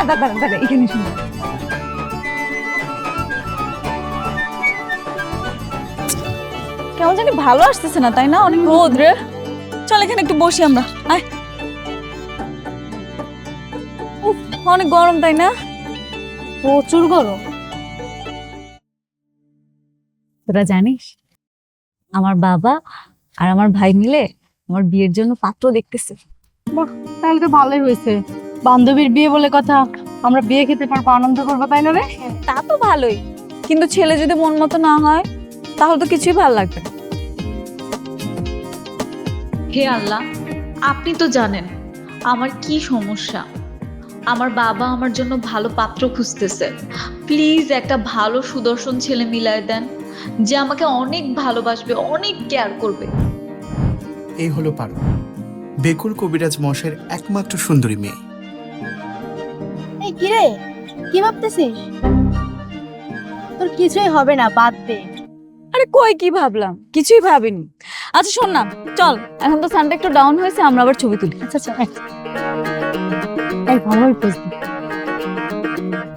দাঁড়া এখানে শুনো। কেমন জানি ভালো আসতেছে না, তাই না? অনেক রোদ রে। চল এখানে একটু বসি আমরা, আয়। উফ, অনেক গরম, তাই না? প্রচুর গরম। তোরা জানিস আমার বাবা আর আমার ভাই মিলে আমার বিয়ের জন্য পাত্র দেখতেছে। বাহ, তাহলে তো ভালোই হয়েছে। বান্ধবীর বিয়ে বলে কথা, আমরা বিয়ে খেতে পারবো, আনন্দ করবো, তাই না রে? তা তো ভালোই, কিন্তু ছেলে যদি মন মতো না হয় তাহলে তো কিছুই ভালো লাগবে না। হে আল্লাহ, আপনি তো জানেন আমার কি সমস্যা। আমার বাবা আমার জন্য ভালো পাত্র খুঁজতেছে। প্লিজ একটা ভালো সুদর্শন ছেলে মিলায় দেন, যে আমাকে অনেক ভালোবাসবে, অনেক কেয়ার করবে। এই হলো পারো, বেকুল কবিরাজ মশাইয়ের একমাত্র সুন্দরী মেয়ে। এই কিরে, কি ভাবতেছিস? তোর কিছুই হবে না, বাদ দে। আরে কই কি ভাবলাম, কিছুই ভাবিনি। আচ্ছা শোন না, চল এখন তো সানটা একটু ডাউন হয়েছে, আমরা আবার ছবি তুলি। আচ্ছা আচ্ছা, এই ভালোই পেয়েছি।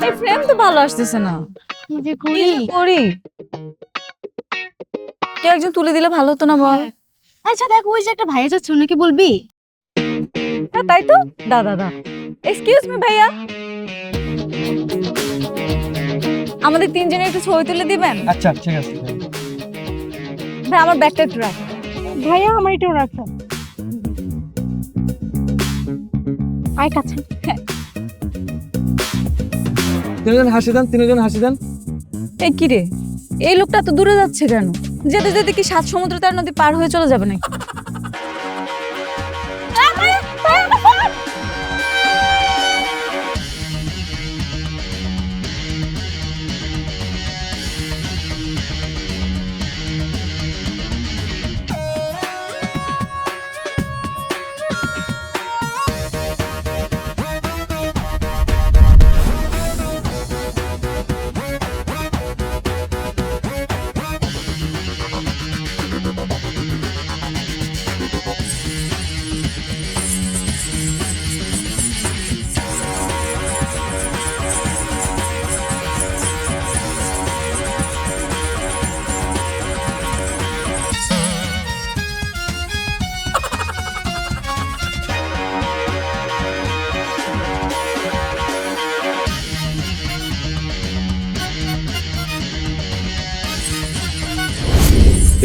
এই ফ্রেম তো ভালো আসতেছে না, কি যে কি করি। যে করি? কেউ একজন তুলে দিলে ভালো হতো না বল? আচ্ছা দেখ, ওই যে একটা ভাইয়া যাচ্ছে, ওনাকে বলবি? হ্যাঁ তাই তো। দাদা এক্সকিউজ মি ভাইয়া, আমাদের তিনজনের একটু ছবি তুলে দিবেন? আচ্ছা ঠিক আছে। ভাই আমার ব্যাগটা একটু রাখ। ভাইয়া আমার এটাও রাখো। আয় কাছে। তিনজন হাসি দেন, তিনজন হাসি দেন। এই কি রে, এই লোকটা তো দূরে যাচ্ছে কেন? যেতে যেতে কি 7 সমুদ্র তার নদী পার হয়ে চলে যাবে নাকি?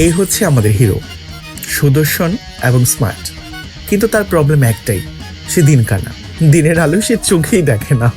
এই হচ্ছে আমাদের হিরো, সুদর্শন এবং স্মার্ট। কিন্তু তার প্রবলেম একটাই, সে দিন কানা, দিনের আলো সে চোখেই দেখে না।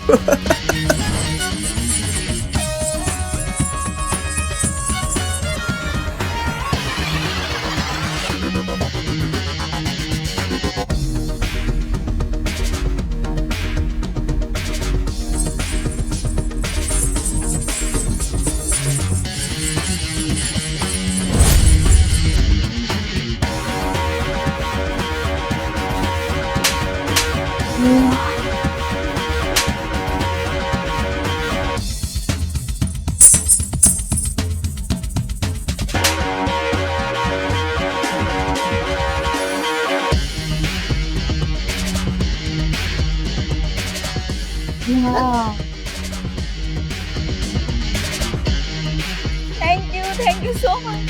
Thank you so much.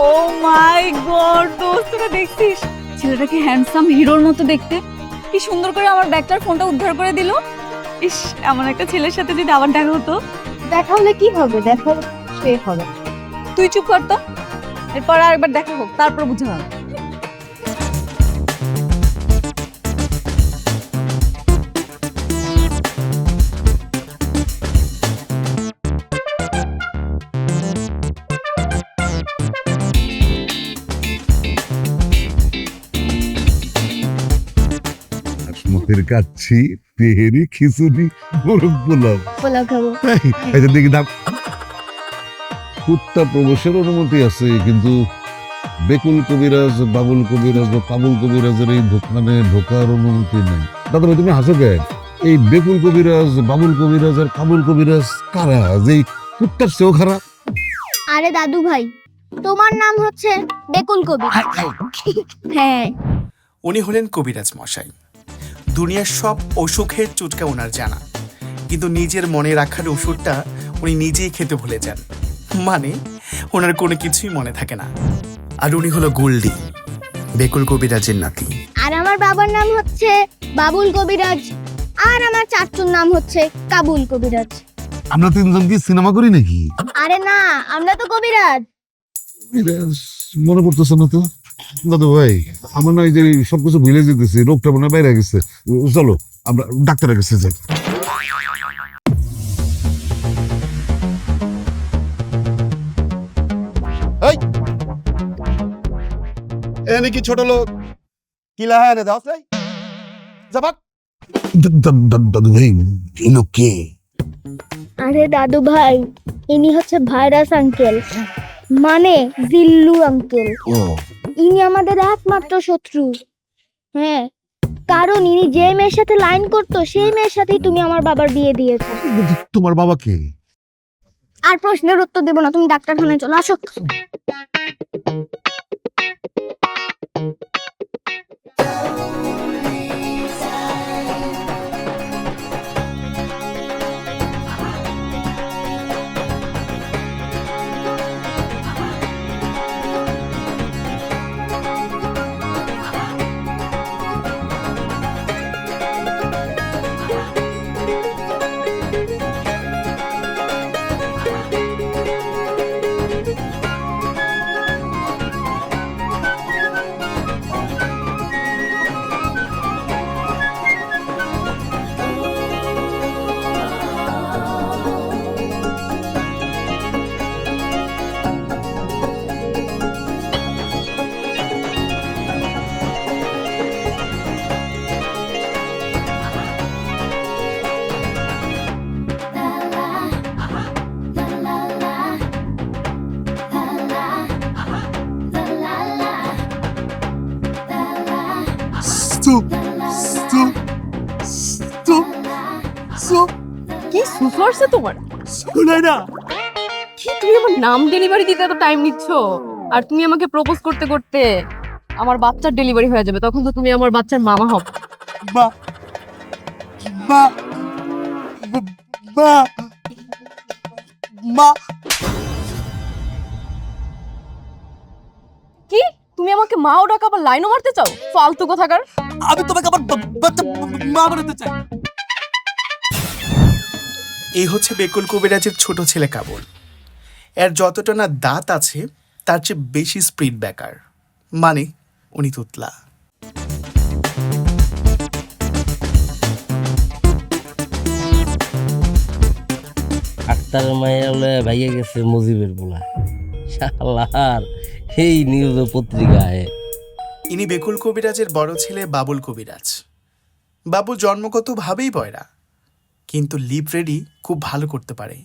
Oh my god, দোস্ত তোরা দেখছিস ছেলেটাকে হ্যান্ডসাম হিরোর মতো দেখতে, কি সুন্দর করে আমার ব্যাগটার ফোনটা উদ্ধার করে দিল। ইস, এমন একটা ছেলের সাথে যদি আবার দেখা হতো। দেখা হলে কি হবে, দেখা সে হবে। তুই চুপ কর তো, এরপর আরেকবার দেখা হোক, তারপর বুঝে হবে। মুখের কাচ্ছি, তেহেরি, খিচুড়ি, মোরগ পোলাও। পোলাও খাবো। এই যে দেখি দাম। কুত্তা প্রবেশের অনুমতি আছে, কিন্তু বেকুল কবিরাজ, বাবুল কবিরাজ বা কাবুল কবিরাজের এই দোকানে ঢোকার অনুমতি নেই। দাদা ভাই তুমি হাসো কেন? এই বেকুল কবিরাজ, বাবুল কবিরাজ আর কাবুল কবিরাজ কারা? যে কুত্তার চেয়েও খারাপ। আরে দাদু ভাই, তোমার নাম হচ্ছে বেকুল কবির। হ্যাঁ, উনি হলেন কবিরাজ মশাই। দুনিয়ার সব অসুখের চুটকা ওনার জানা, কিন্তু নিজের মনে রাখার ওষুধটা উনি নিজেই খেতে ভুলে যান। মানে ওনার কোনো কিছুই মনে থাকে না। আর উনি হলো গোল্ডি, বেকুল কবিরাজের নাতি। আর আমার বাবার নাম হচ্ছে বাবুল কবিরাজ, আর আমার চাচুর নাম হচ্ছে কাবুল কবিরাজ। আমরা তিনজন কি সিনেমা করি নাকি? আরে না, আমরা তো কবিরাজ। মনে পড়তেছে না তো। দাদু ভাই, আমার না এই যে সবকিছু ভুলে যেতেছি, রোগটা মনে হয় বাইরে গেছে। চলো আমরা ডাক্তারের কাছে যাই। এনে কি ছোট লোক কি লাহা এনে দাও তাই যাবাক। দাদু ভাই, এই লোক কে? আরে দাদু ভাই, ইনি হচ্ছে ভাইরাস আঙ্কেল, মানে জিল্লু আঙ্কেল। ইনি আমাদের একমাত্র শত্রু। হ্যাঁ, কারণ ইনি যে মেয়ের সাথে লাইন করতো সেই মেয়ের সাথেই তুমি আমার বাবার বিয়ে দিয়েছো। তোমার বাবা কে? আর প্রশ্নের উত্তর দেবো না, তুমি ডাক্তারখানায় চলো, আসো। কি সুসরছে তোমার? শুনাই না। কি তুমি আমার নাম ডেলিভারি দিতে এত টাইম নিচ্ছ? আর তুমি আমাকে প্রপোজ করতে করতে আমার বাচ্চার ডেলিভারি হয়ে যাবে, তখন তো তুমি আমার বাচ্চার মামা হবে। বা বা বা মা কি তুমি আমাকে মাও ডাকা আবার লাইনও মারতে চাও? ফালতু কথাকার। আমি তোমাকে আমার বাচ্চা মা বানাতে চাই। এই হচ্ছে বেকুল কবিরাজের ছোট ছেলে কাবুল। এর যতটা না দাঁত আছে তার চেয়ে বেশি স্পিড ব্রেকার, মানে উনি তুতলা। আক্তারের মায়ের ভাইয়া গেছে মুজিবের পোলা। শালার এই নিউজ পত্রিকায়। ইনি বেকুল কবিরাজের বড় ছেলে বাবুল কবিরাজ। বাবু জন্মগতভাবেই বয়রা, কিন্তু লিপ রেডি খুব ভালো করতে পারে।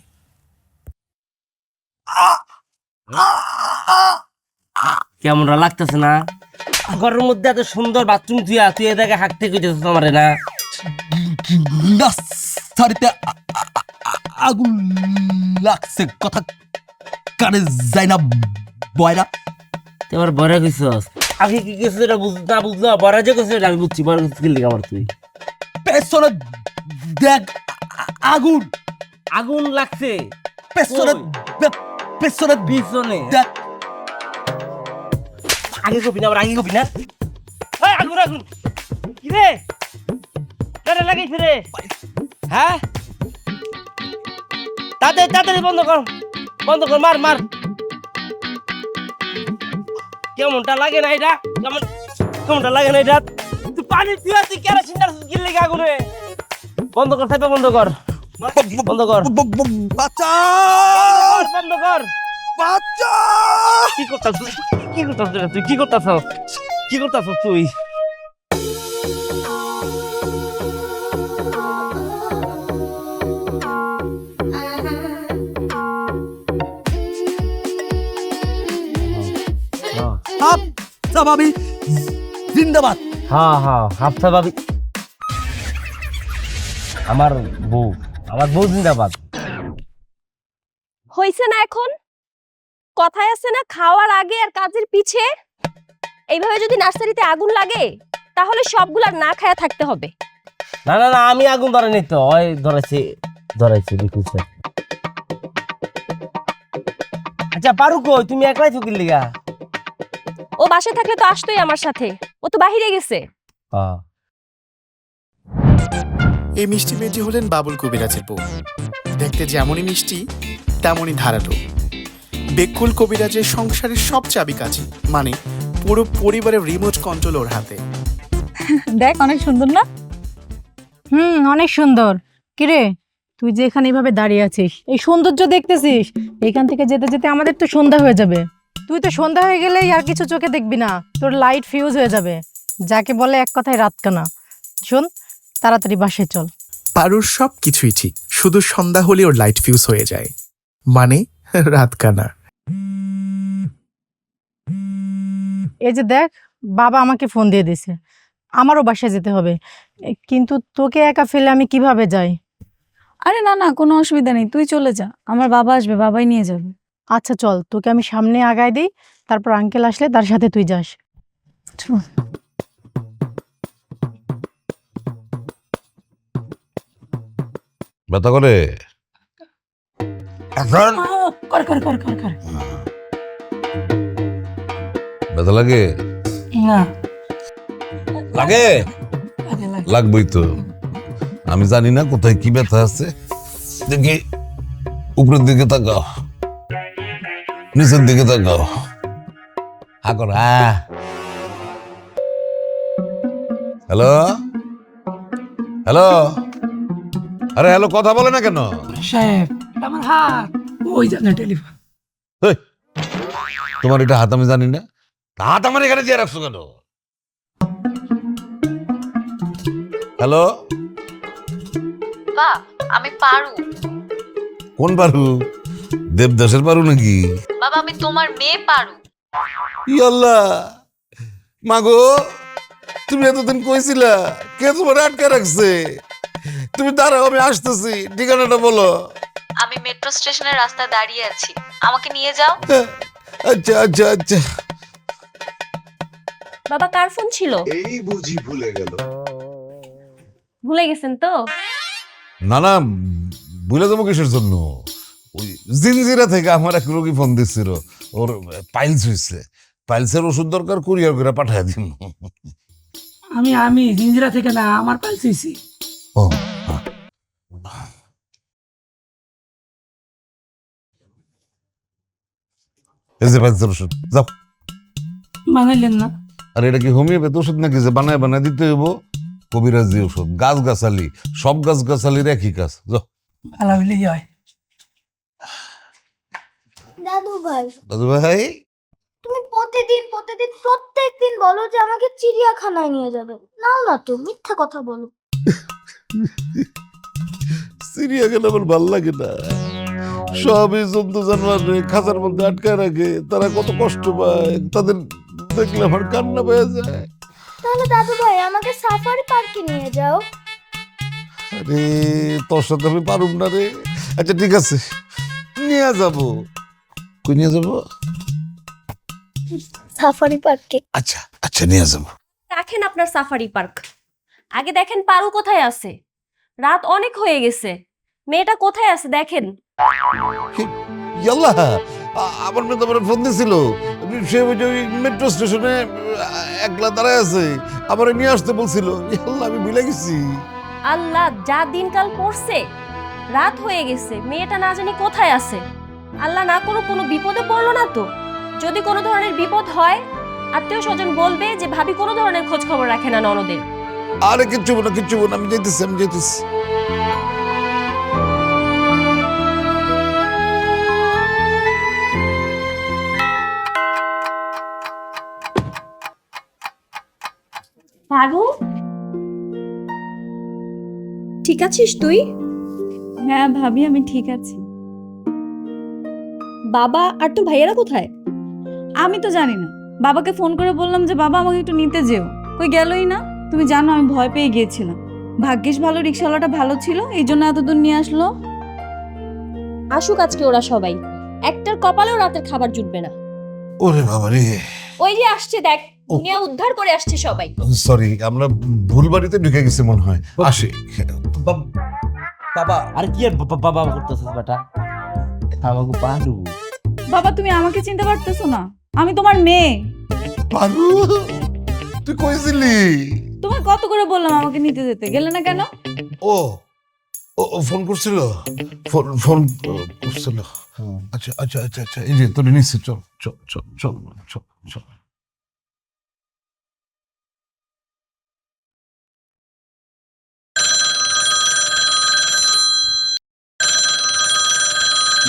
কেমন লাগতেছে না? ঘরের মধ্যে এত সুন্দর বাথরুম তুই এটাকে হাঁকতে কইতেছিস আমারে না? সারিতে আগুন লাগছে, কথা কানে যায় না বয়রা। তুই আমার বড় কইছস, আগে কি কিছু এটা না বুঝলো, বড় যে কইছিস আমি বুঝছি, বড় কিছু কি লিখা আমার তুই পেছনে দেখ আগুন, আগুন লাগছে পেছনে পেছনে পিছনে। দেখ। আগে কপি না, আবার আগে কপি না। এই আগুন আগুন কি রে? কেন লাগাইছে রে? হ্যাঁ, তাড়াতাড়ি বন্ধ কর, বন্ধ কর, মার মার। কেমনটা লাগে না এটা? কেমনটা লাগে না এটা? তুই পানি পিয়া, তুই কেরোসিন কি লেগে আগুনে? বন্ধ কর, সাইপা বন্ধ কর, বন্ধ কর, বাচ্চা বন্ধ কর। বাচ্চা কি করতাছ তুই? কি করতাছ তুই? ভাবি জিন্দাবাদ। হ্যাঁ হ্যাঁ, হাফসা ভাবি আমার বউ জিন্দাবাদ। হইছে না এখন? কথায় আছে না, খাওয়ার আগে আর কাজের পিছে। এইভাবে যদি নার্সারিতে আগুন লাগে তাহলে সবগুলা না খায়া থাকতে হবে। না না না, আমি আগুন ধরাইনি তো, ওই ধরাইছি বিকুছে। আচ্ছা পারু কই, তুমি একলাই চুকির লিগা? ও বাসায় থাকলে তো আসতোই আমার সাথে, ও তো বাহিরে গেছে। এই মিষ্টি মেয়েটি হলেন বাবুল কবিরাজের বউ। দেখতে যেমনই মিষ্টি তেমনই ধারালো। বেকুল কবিরাজের সংসারের সব চাবিকাঠি, মানে পুরো পরিবারের রিমোট কন্ট্রোল ওর হাতে। দেখ অনেক সুন্দর না? অনেক সুন্দর। কিরে, তুই যে এখানে এইভাবে দাঁড়িয়ে আছিস, এই সৌন্দর্য দেখতেছিস, এখান থেকে যেতে যেতে আমাদের তো সন্ধ্যা হয়ে যাবে। তুই তো সন্ধ্যা হয়ে গেলেই আর কিছু চোখে দেখবি না, তোর লাইট ফিউজ হয়ে যাবে, যাকে বলে এক কথায় রাতকানা। শোন, তাড়াতাড়ি বাসায় চল। পারুর সব কিছুই ঠিক, শুধু সন্ধ্যা হলে ওর লাইট ফিউজ হয়ে যায়, মানে রাতকানা। এই যে দেখ, বাবা আমাকে ফোন দিয়ে দিছে, আমারও বাসায় যেতে হবে, কিন্তু তোকে একা ফেলে আমি কিভাবে যাই? আরে না না, কোনো অসুবিধা নেই, তুই চলে যা, আমার বাবা আসবে, বাবাই নিয়ে যাবে। আচ্ছা চল, তোকে আমি সামনে আগায় দিই, তারপর আঙ্কেল আসলে তার সাথে তুই যাস। ব্যথা করে? ব্যথা লাগে? লাগে? লাগবেই তো। আমি জানি না কোথায় কি ব্যথা আছে। দেখি, উপরের দিকে তাকাও, নিচের দিকে তাকাও। হ্যালো হ্যালো, আরে হ্যালো, কথা বলে না কেন? সাহেব, আমার হাত ওই জানে টেলিফোন। তোমার এটা হাত আমি জানি না, হাত আমার এখানে দিয়ে রাখছো কেন? হ্যালো, বা আমি পারু। কোন পারু? দেবদাসের পারু নাকি? বাবা আমি তোমার মেয়ে পারু। ইয়াল্লা, মাগো, তুমি এতদিন কইছিলা, কে তোমার আটকে রাখছে? তুমি দাঁড়াও, আমি আসতেছি, ঠিকানাটা বলো। আমি মেট্রো স্টেশনের রাস্তায় দাঁড়িয়ে আছি, আমাকে নিয়ে যাও। আচ্ছা আচ্ছা আচ্ছা। বাবা কার ফোন ছিল? এই বুঝি ভুলে গেল। ভুলে গেছেন তো? না না, ভুলে যাবো কিসের জন্য? ওই জিনজিরা থেকে আমার এক রোগী ফোন দিচ্ছিল, ওর পাইলস হয়েছে, পাইলসের ওষুধ দরকার, কুরিয়ার করে পাঠায় দিন। আমি জিঞ্জিরা থেকে না, আমার পাইছি। ও এই যে পাইলসের ওষুধ, যাও। বানাইলেন না? আর এটা কি হোমিওপ্যাথি ওষুধ নাকি যে বানায় বানায় দিতে হইব? কবিরাজি ওষুধ, গাছ গাছালি, সব গাছ গাছালির একই কাজ। যাও। ভালো হইলেই হয়। দাদু ভাই, দাদু ভাই, তুমি প্রত্যেকদিন বলো যে আমাকে চিড়িয়াখানায় নিয়ে যাবে, নাও না তো, মিথ্যা কথা বলো। চিড়িয়াখানা আমার ভাল লাগে না। সবই জন্তু জানোয়ার খাঁচার মধ্যে আটকায় রাখে, তারা কত কষ্ট পায়, তাদের দেখলে আমার কান্না পেয়ে যায়। তাহলে দাদু ভাই আমাকে সাফারি পার্কে নিয়ে যাও। আরে তোর সাথে আমি পারুম না রে। আচ্ছা ঠিক আছে, নিয়ে যাবো। কই নিয়ে যাবো? সাফারি পার্কে। আচ্ছা আচ্ছা, নিয়ে যাবো। রাখেন আপনার সাফারি পার্ক, আগে দেখেন পারু কোথায় আছে। রাত অনেক হয়ে গেছে, মেয়েটা কোথায় আছে দেখেন। ইয়াল্লা, আমার মেয়ে তো আমার ফোন দিছিল, সে ওই মেট্রো স্টেশনে একলা দাঁড়ায় আছে, আমার নিয়ে আসতে বলছিল। ইয়াল্লা, আমি ভুলে গেছি। আল্লাহ, যা দিনকাল পড়ছে, রাত হয়ে গেছে, মেয়েটা না জানি কোথায় আছে। আল্লাহ না করুক কোনো বিপদে পড়লো না তো? যদি কোনো ধরনের বিপদ হয়, আত্মীয় স্বজন বলবে যে ভাবি কোনো ধরনের খোঁজ খবর রাখে না ননদের। আরে কিচ্ছু না, কিচ্ছু না, আমি যাইতেছি। পারু, ঠিক আছিস তুই? হ্যাঁ ভাবি, আমি ঠিক আছি। বাবা আর তোর ভাইয়েরা কোথায়? আমি তো জানি না, বাবাকে ফোন করে বললাম যে বাবা আমাকে একটু নিতে যেও, কই গেলই না। তুমি জানো আমি ভয় পেয়ে গিয়েছিলাম, ভাগ্যিস ভালো রিক্সাওয়ালাটা ভালো ছিল, এই জন্য এতদূর নিয়ে আসলো। আসুক আজকে ওরা সবাই, একটার কপালেও রাতের খাবার জুটবে না। ওরে বাবা রে, ওই যে আসছে দেখ, দুনিয়া উদ্ধার করে আসছে সবাই। সরি, আমরা ভুল বাড়িতে ঢুকে গেছি মনে হয়। আসি। বাবা আর কি আর বাবা করতেছিস বেটা? আমাকে পারু। বাবা তুমি আমাকে চিনতে পারতেছো না? আমি তোমার মেয়ে। পারু, তুই কইছিলি? তোমার কত করে বললাম আমাকে নিতে যেতে, গেলে না কেন? ও ও ফোন করছিল, ফোন করছিল। আচ্ছা আচ্ছা আচ্ছা আচ্ছা, এই যে তোর নিচ্ছে, চল চল চল চল চল চল।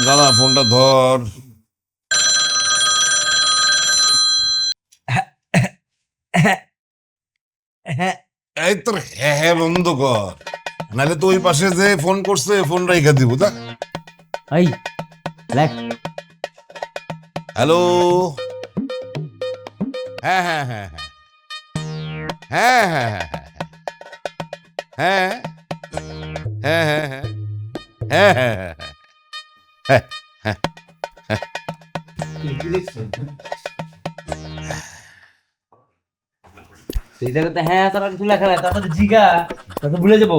দাদা ফোনটা ধর। এই তোর হ্যাঁ হ্যাঁ বন্ধ কর, নাহলে তো ওই পাশে যে ফোন করছে ফোন রাইখা দিব। তা এই লেখ। হ্যালো, হ্যাঁ হ্যাঁ হ্যাঁ হ্যাঁ হ্যাঁ হ্যাঁ হ্যাঁ হ্যাঁ হ্যাঁ হ্যাঁ হ্যাঁ হ্যাঁ হ্যাঁ হ্যাঁ। সেই জায়গাতে হ্যাঁ তারা কিছু লেখা নাই, তারপরে জিগা তারপর ভুলে যাবো।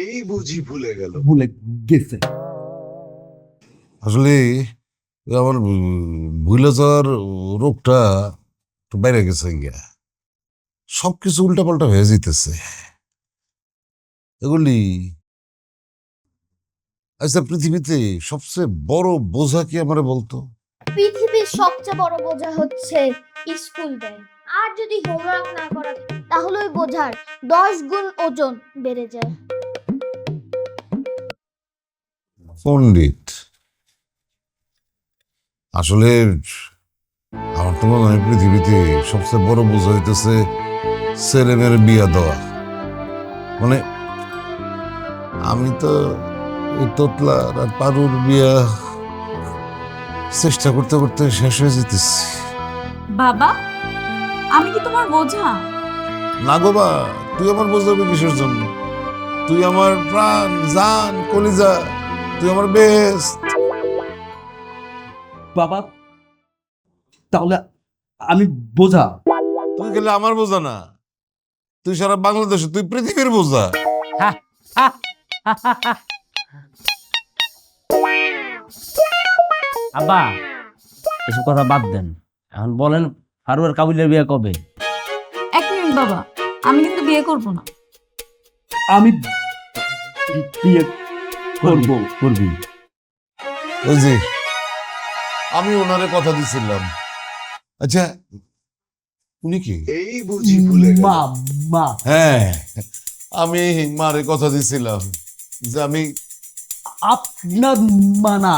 এই বুঝি ভুলে গেল। ভুলে গেছে। আসলে আমার ভুলে যাওয়ার রোগটা একটু বাইরে গেছে গিয়া, সবকিছু উল্টাপাল্টা হয়ে যেতেছে এগুলি। আচ্ছা, পৃথিবীতে সবচেয়ে বড় বোঝা কি আমারে বলতো? পৃথিবীর সবচেয়ে বড় বোঝা হচ্ছে স্কুল ব্যাগ। আর যদি হোমওয়ার্ক না করা তাহলে ওই বোঝার 10 গুণ ওজন বেড়ে যায়। পণ্ডিত, আসলে আমার তো মনে হয় পৃথিবীতে সবচেয়ে বড় বোঝা হইতেছে ছেলে মেয়ের বিয়া দেওয়া। মানে আমি তো এই তোতলার আর পারুর বিয়া চেষ্টা করতে করতে শেষ হয়ে যেতেছি। বাবা আমি কি তোমার বোঝা? না গো বা, তুই আমার বোঝাবি কিসের জন্য? তুই আমার প্রাণ, জান, কলিজা, তুই আমার বেস্ট। বাবা তাহলে আমি বোঝা? তুই গেলে আমার বোঝা না, তুই সারা বাংলাদেশে, তুই পৃথিবীর বোঝা। আব্বা এসব কথা বাদ দেন, এখন বলেন ফারু আর কাবিলের বিয়ে কবে? 1 মিনিট বাবা, আমি কিন্তু বিয়ে করব না। আমি বিয়ে করবো। করবি? ওই যে আমি ওনারে কথা দিছিলাম। আচ্ছা, উনি কি? এই বুঝি ভুলে গেল। মা মা হ্যাঁ, আমি মারে কথা দিছিলাম যে আমি আপনার মা না,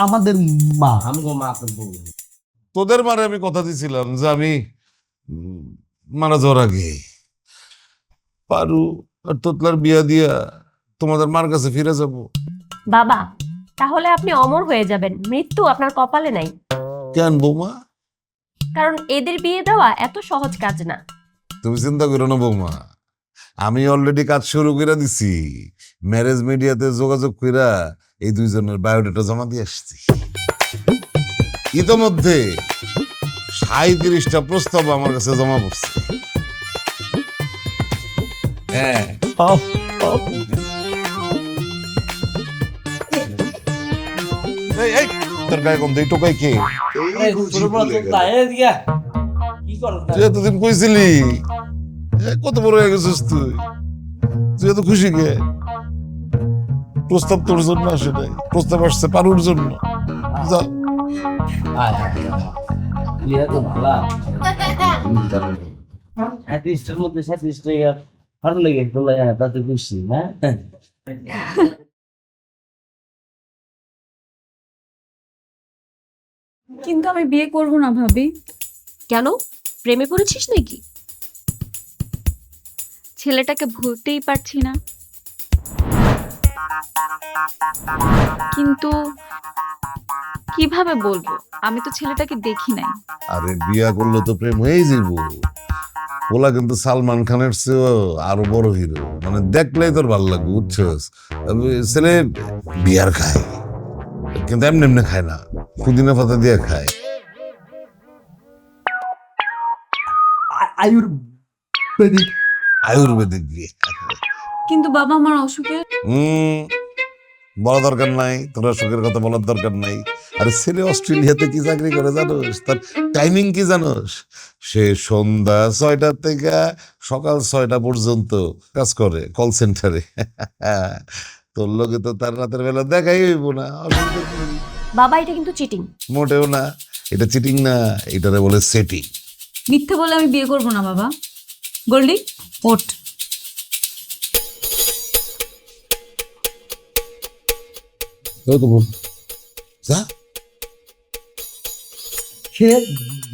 আমাদের মা। আমগো মা করবো। তোদের মারে আমি কথা দিছিলাম যে আমি মারা যাওয়ার আগে পারু আর তোতলার বিয়া দিয়া তোমাদের মার কাছে ফিরে যাব। বাবা তাহলে আপনি অমর হয়ে যাবেন, মৃত্যু আপনার কপালে নাই। কেন বৌমা? কারণ এদের বিয়ে দেওয়া এত সহজ কাজ না। তুমি চিন্তা করো না বৌমা, আমি অলরেডি কাজ শুরু করে দিছি। ম্যারেজ মিডিয়াতে যোগাযোগ কইরা এই দুইজনের বায়োডাটা জমা দিয়ে আসছি। ইতোমধ্যে 37টা প্রস্তাব আমার কাছে জমা পড়ছে। হ্যাঁ, এই এই তোর গায়ে গন্ধ, এই টোকাই কে? তুই এতদিন কইছিলি, কত বড় হয়ে গেছিস তুই? তুই এত খুশি কে? প্রস্তাব তোর জন্য আসে নাই, প্রস্তাব আসছে পারুর জন্য। যা। ভালো লেগে তাতে খুশি না? কিন্তু আমি বিয়ে করব না ভাবি। কেন, প্রেমে পড়েছিস নাকি? ছেলেটাকে ভুলতেই পারছি না, কিন্তু কিভাবে বলবো? আমি তো ছেলেটাকে দেখি নাই। আরে বিয়া করলে তো প্রেম হয়েই যাব। ওলা কিন্তু সালমান খানের চেয়েও আরো বড় হিরো, মানে দেখলেই তোর ভালো লাগবে, বুঝছস? ছেলে বিয়ার খায় কিন্তু এমনি এমনি খায় না, পুদিনা পাতা দিয়ে খায়। আয়ুর্বেদিক বিয়ে। কিন্তু বাবা আমার অসুখে বলা দরকার নাই, তোর অসুখের কথা বলার দরকার নাই। আরে ছেলে অস্ট্রেলিয়াতে কি চাকরি করে জানোস? তার টাইমিং কি জানোস? সে সন্ধ্যা 6টা থেকে সকাল 6টা পর্যন্ত কাজ করে কল সেন্টারে। তোর লোকে তো তার রাতের বেলা দেখাই হইব না, অসুবিধা কি? বাবা এটা কিন্তু চিটিং। মোটেও না, এটা চিটিং না, এটারে বলে সেটিং। মিথ্যে বলে আমি বিয়ে করব না বাবা। গোল্ডি ওঠ। যা, খেয়ে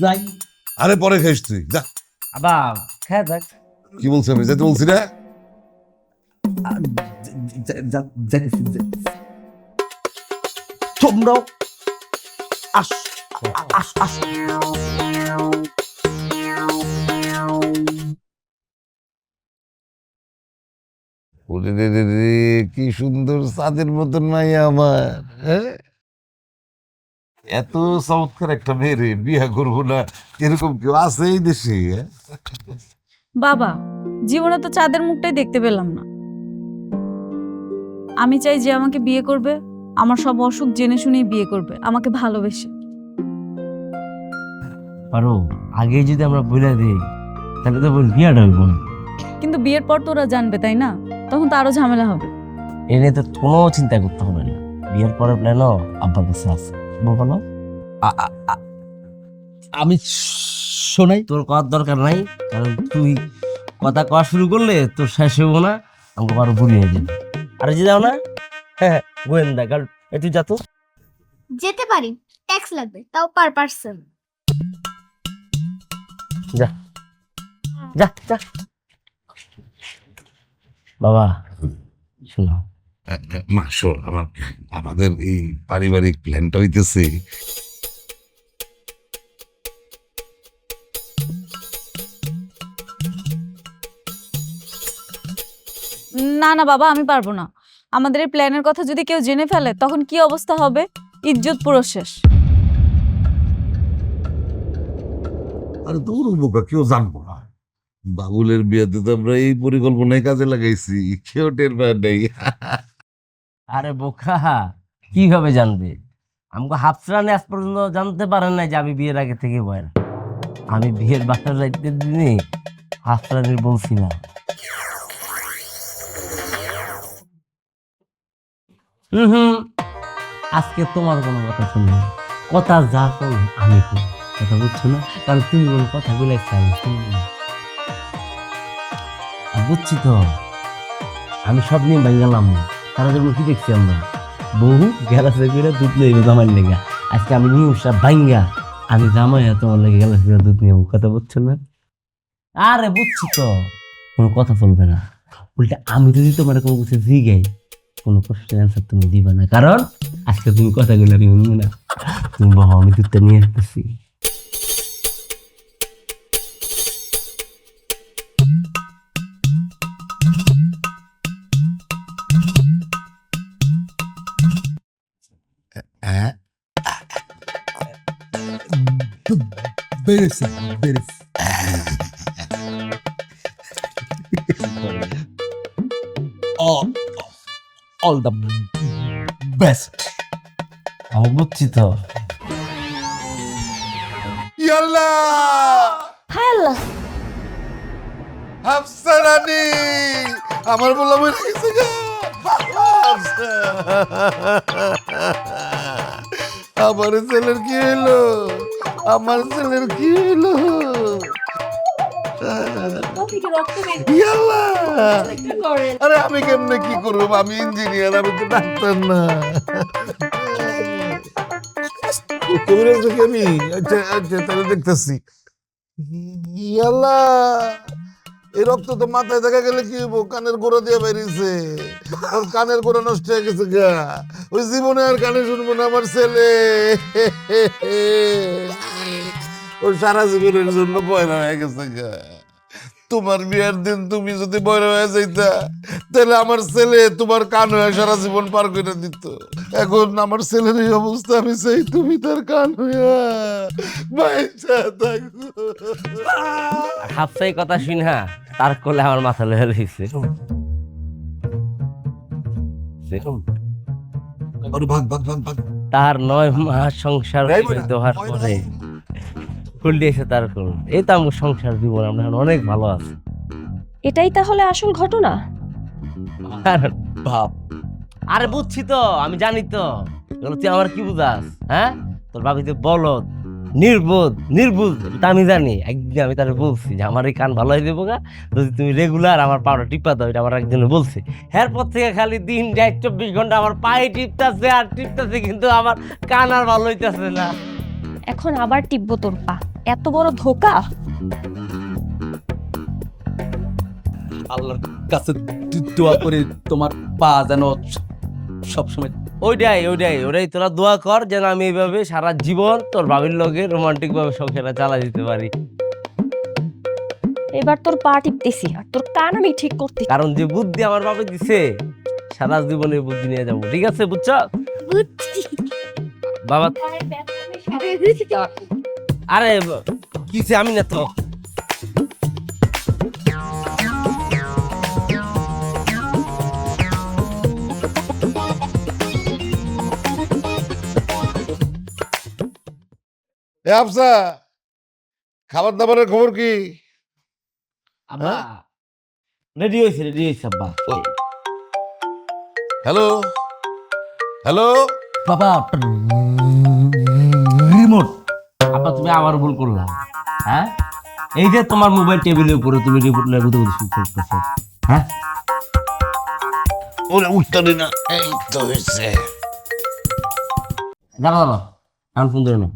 যাই। আরে পরে খাইস তুই, যা। আবার খেয়ে যাক। কি বলছি আমি, যেতে বলছি না? তোমরাও আস আস আস। ওরে রে রে রে, কি সুন্দর চাঁদের মতন নাই আমার, হ্যাঁ? এত চমৎকার একটা মেয়ে বিয়ে করবো না, এরকম কেউ আছে এই দেশে? বাবা জীবনে তো চাঁদের মুখটাই দেখতে পেলাম না। আমি চাই যে আমাকে বিয়ে করবে আমার সব অসুখ জেনে শুনেই বিয়ে করবে, আমাকে ভালোবেসে। পারো আগে যদি আমরা বলে দিই তাহলে তো বিয়াটা হইব না। কিন্তু বিয়ের পর তো ওরা জানবে, তাই না? তখন তো আরো ঝামেলা হবে। এ নিয়ে তো কোনো চিন্তা করতে হবে না, বিয়ের পরের প্ল্যানও আব্বার কাছে আছে। বলো আমি শোনাই। তোর করার দরকার নাই, কারণ তুই কথা কওয়া শুরু করলে তোর শেষ হইব না, আমাকে আরো ভুলিয়ে যাবে। আর যে যাও না, হ্যাঁ গোয়েন্দা কারণ তুই যা তো। যেতে পারি, ট্যাক্স লাগবে, তাও পার পার্সন। যা যা যা। বাবা শোনো, মা শোন, আমাদের এই পারিবারিক প্ল্যানটা হইতেছে, না না বাবা, আমি পারবো না। আমাদের এই প্ল্যানের কথা যদি কেউ জেনে ফেলে তখন কি অবস্থা হবে? ইজ্জত পুরো শেষ। আরে দৌড় বোকা, কেউ জানবো না। বাবুলের বিয়েতে তো আমরা এই পরিকল্পনায় কাজে লাগাইছি, কেউ টের পায় নাই। আরে বোকা, কিভাবে জানবে? আমাকে হাফসানে আজ পর্যন্ত জানতে পারেন নাই যে আমি বিয়ের আগে থেকে বয়। আমি বিয়ের বাসার যাইতে দিনে হাফসানের বলছিলাম। আজকে তোমার কোনো কথা শুনি, কথা যা কর আমি করি, কথা বুঝছো না? কারণ তুমি কোনো কথা বলে আমি শুনবো না। বুঝছি তো, আমি সব নিয়ে ভাঙ্গালাম না। তারা যেমন কি দেখছি আমরা বহু গ্যালাসে করে দুধ নেই জামাই লেগা, আজকে আমি নিউজটা ভাঙ্গা আমি জামাই তোমার লেগে গ্যালাসে করে দুধ নিয়ে, কথা বুঝছো না? আরে বুঝছি তো, কোনো কথা বলবে না। উল্টা আমি যদি তোমার কোনো কিছু জিগাই কোনো প্রশ্নের অ্যান্সার তুমি দিবে না, কারণ আজকে তুমি কথাগুলো আমি শুনবো না। তুমি বাবা আমি দুধটা নিয়ে আসতেছি। হ্যাঁ, বেরেছে বেরেছে। All the best. আমি বুঝছি তো। ইয়াল্লা হায় আল্লাহ, হাফসা রানী, আমার বলা মরে গেছে গা। হাফসা, আমার ছেলের কি হইলো? আমার ছেলের কি হইলো? ইয়াল্লা, আরে আমি কেমনে কি করব? আমি ইঞ্জিনিয়ার, আমি তো ডাক্তার না। কবিরাজ দেখি আমি, আচ্ছা আচ্ছা তাহলে দেখতেছি। ইয়াল্লা, এই রক্ত তো মাথায় দেখা গেলে কি হইব? কানের গোড়া দিয়ে বেরিয়েছে, ওর কানের গোড়া নষ্ট হয়ে গেছে গা। ওই জীবনে আর কানে শুনবো না আমার ছেলে। ওই সারা জীবনের জন্য পয়লা হয়ে গেছে গা। তোমার বিয়ের দিন তুমি যদি বড় হয়ে যাইতা তাহলে আমার ছেলে তোমার কান হয়ে সারা জীবন পার করে দিত। এখন আমার ছেলের এই অবস্থা, আমি চাই তুমি তার কান হইয়া বাইচা থাকো। হাফসাই কথা শুন, হ্যাঁ তার কোলে আমার মাথা লয়ে রয়েছে। ভাগ ভাগ ভাগ ভাগ। তার 9 মাস সংসার দেওয়ার পরে ফুল দিয়েছে তার কোল। এই তো আমার সংসার জীবন, আমরা এখন অনেক ভালো আছি। এটাই তাহলে আসল ঘটনা? বাপ, আরে বুঝছি তো, আমি জানি তো। এগুলো তুই আমার কি বুঝাস? হ্যাঁ, তোর বাবি তো বলদ, নির্বোধ, নির্বুধ, এটা আমি জানি। একদিন আমি তার বলছি যে আমার এই কান ভালো হয়ে যাবো গা যদি তুমি রেগুলার আমার পাউডার টিপা দাও। এটা আমার একদিনে বলছি। এরপর থেকে খালি দিন রাত 24 ঘন্টা আমার পায়ে টিপতেছে আর টিপতেছে, কিন্তু আমার কান আর ভালো হইতেছে না। এখন আবার টিপবো তোর পা? এত বড় ধোকা! আল্লাহর কাছে দোয়া করে তোমার পা যেন সবসময়। ওটাই তোরা দোয়া কর যেন আমি এইভাবে সারা জীবন তোর ভাবির লগে রোমান্টিক ভাবে সংসারটা চালাই দিতে পারি। এবার তোর পা টিপতেছি আর তোর কান আমি ঠিক করতে। কারণ যে বুদ্ধি আমার বাবা দিছে, সারা জীবনের বুদ্ধি নিয়ে যাবো। ঠিক আছে, বুঝছ বাবা? আরে কিছে, আমি না তো। এ আফসা, খাবার দাবারের খবর কি? আব্বা রেডি হয়েছে আব্বা। হ্যালো হ্যালো বাবা রিমোট। আব্বা তুমি আবার ভুল করলা। হ্যাঁ, এই যে তোমার মোবাইল টেবিলের উপরে তুমি রিমোট নিয়ে গুদে গুদে শুট করতেছো। হ্যাঁ, ওরে উঠতে না, এই তো হয়েছে। দাঁড়া আমি ফোন ধরে না,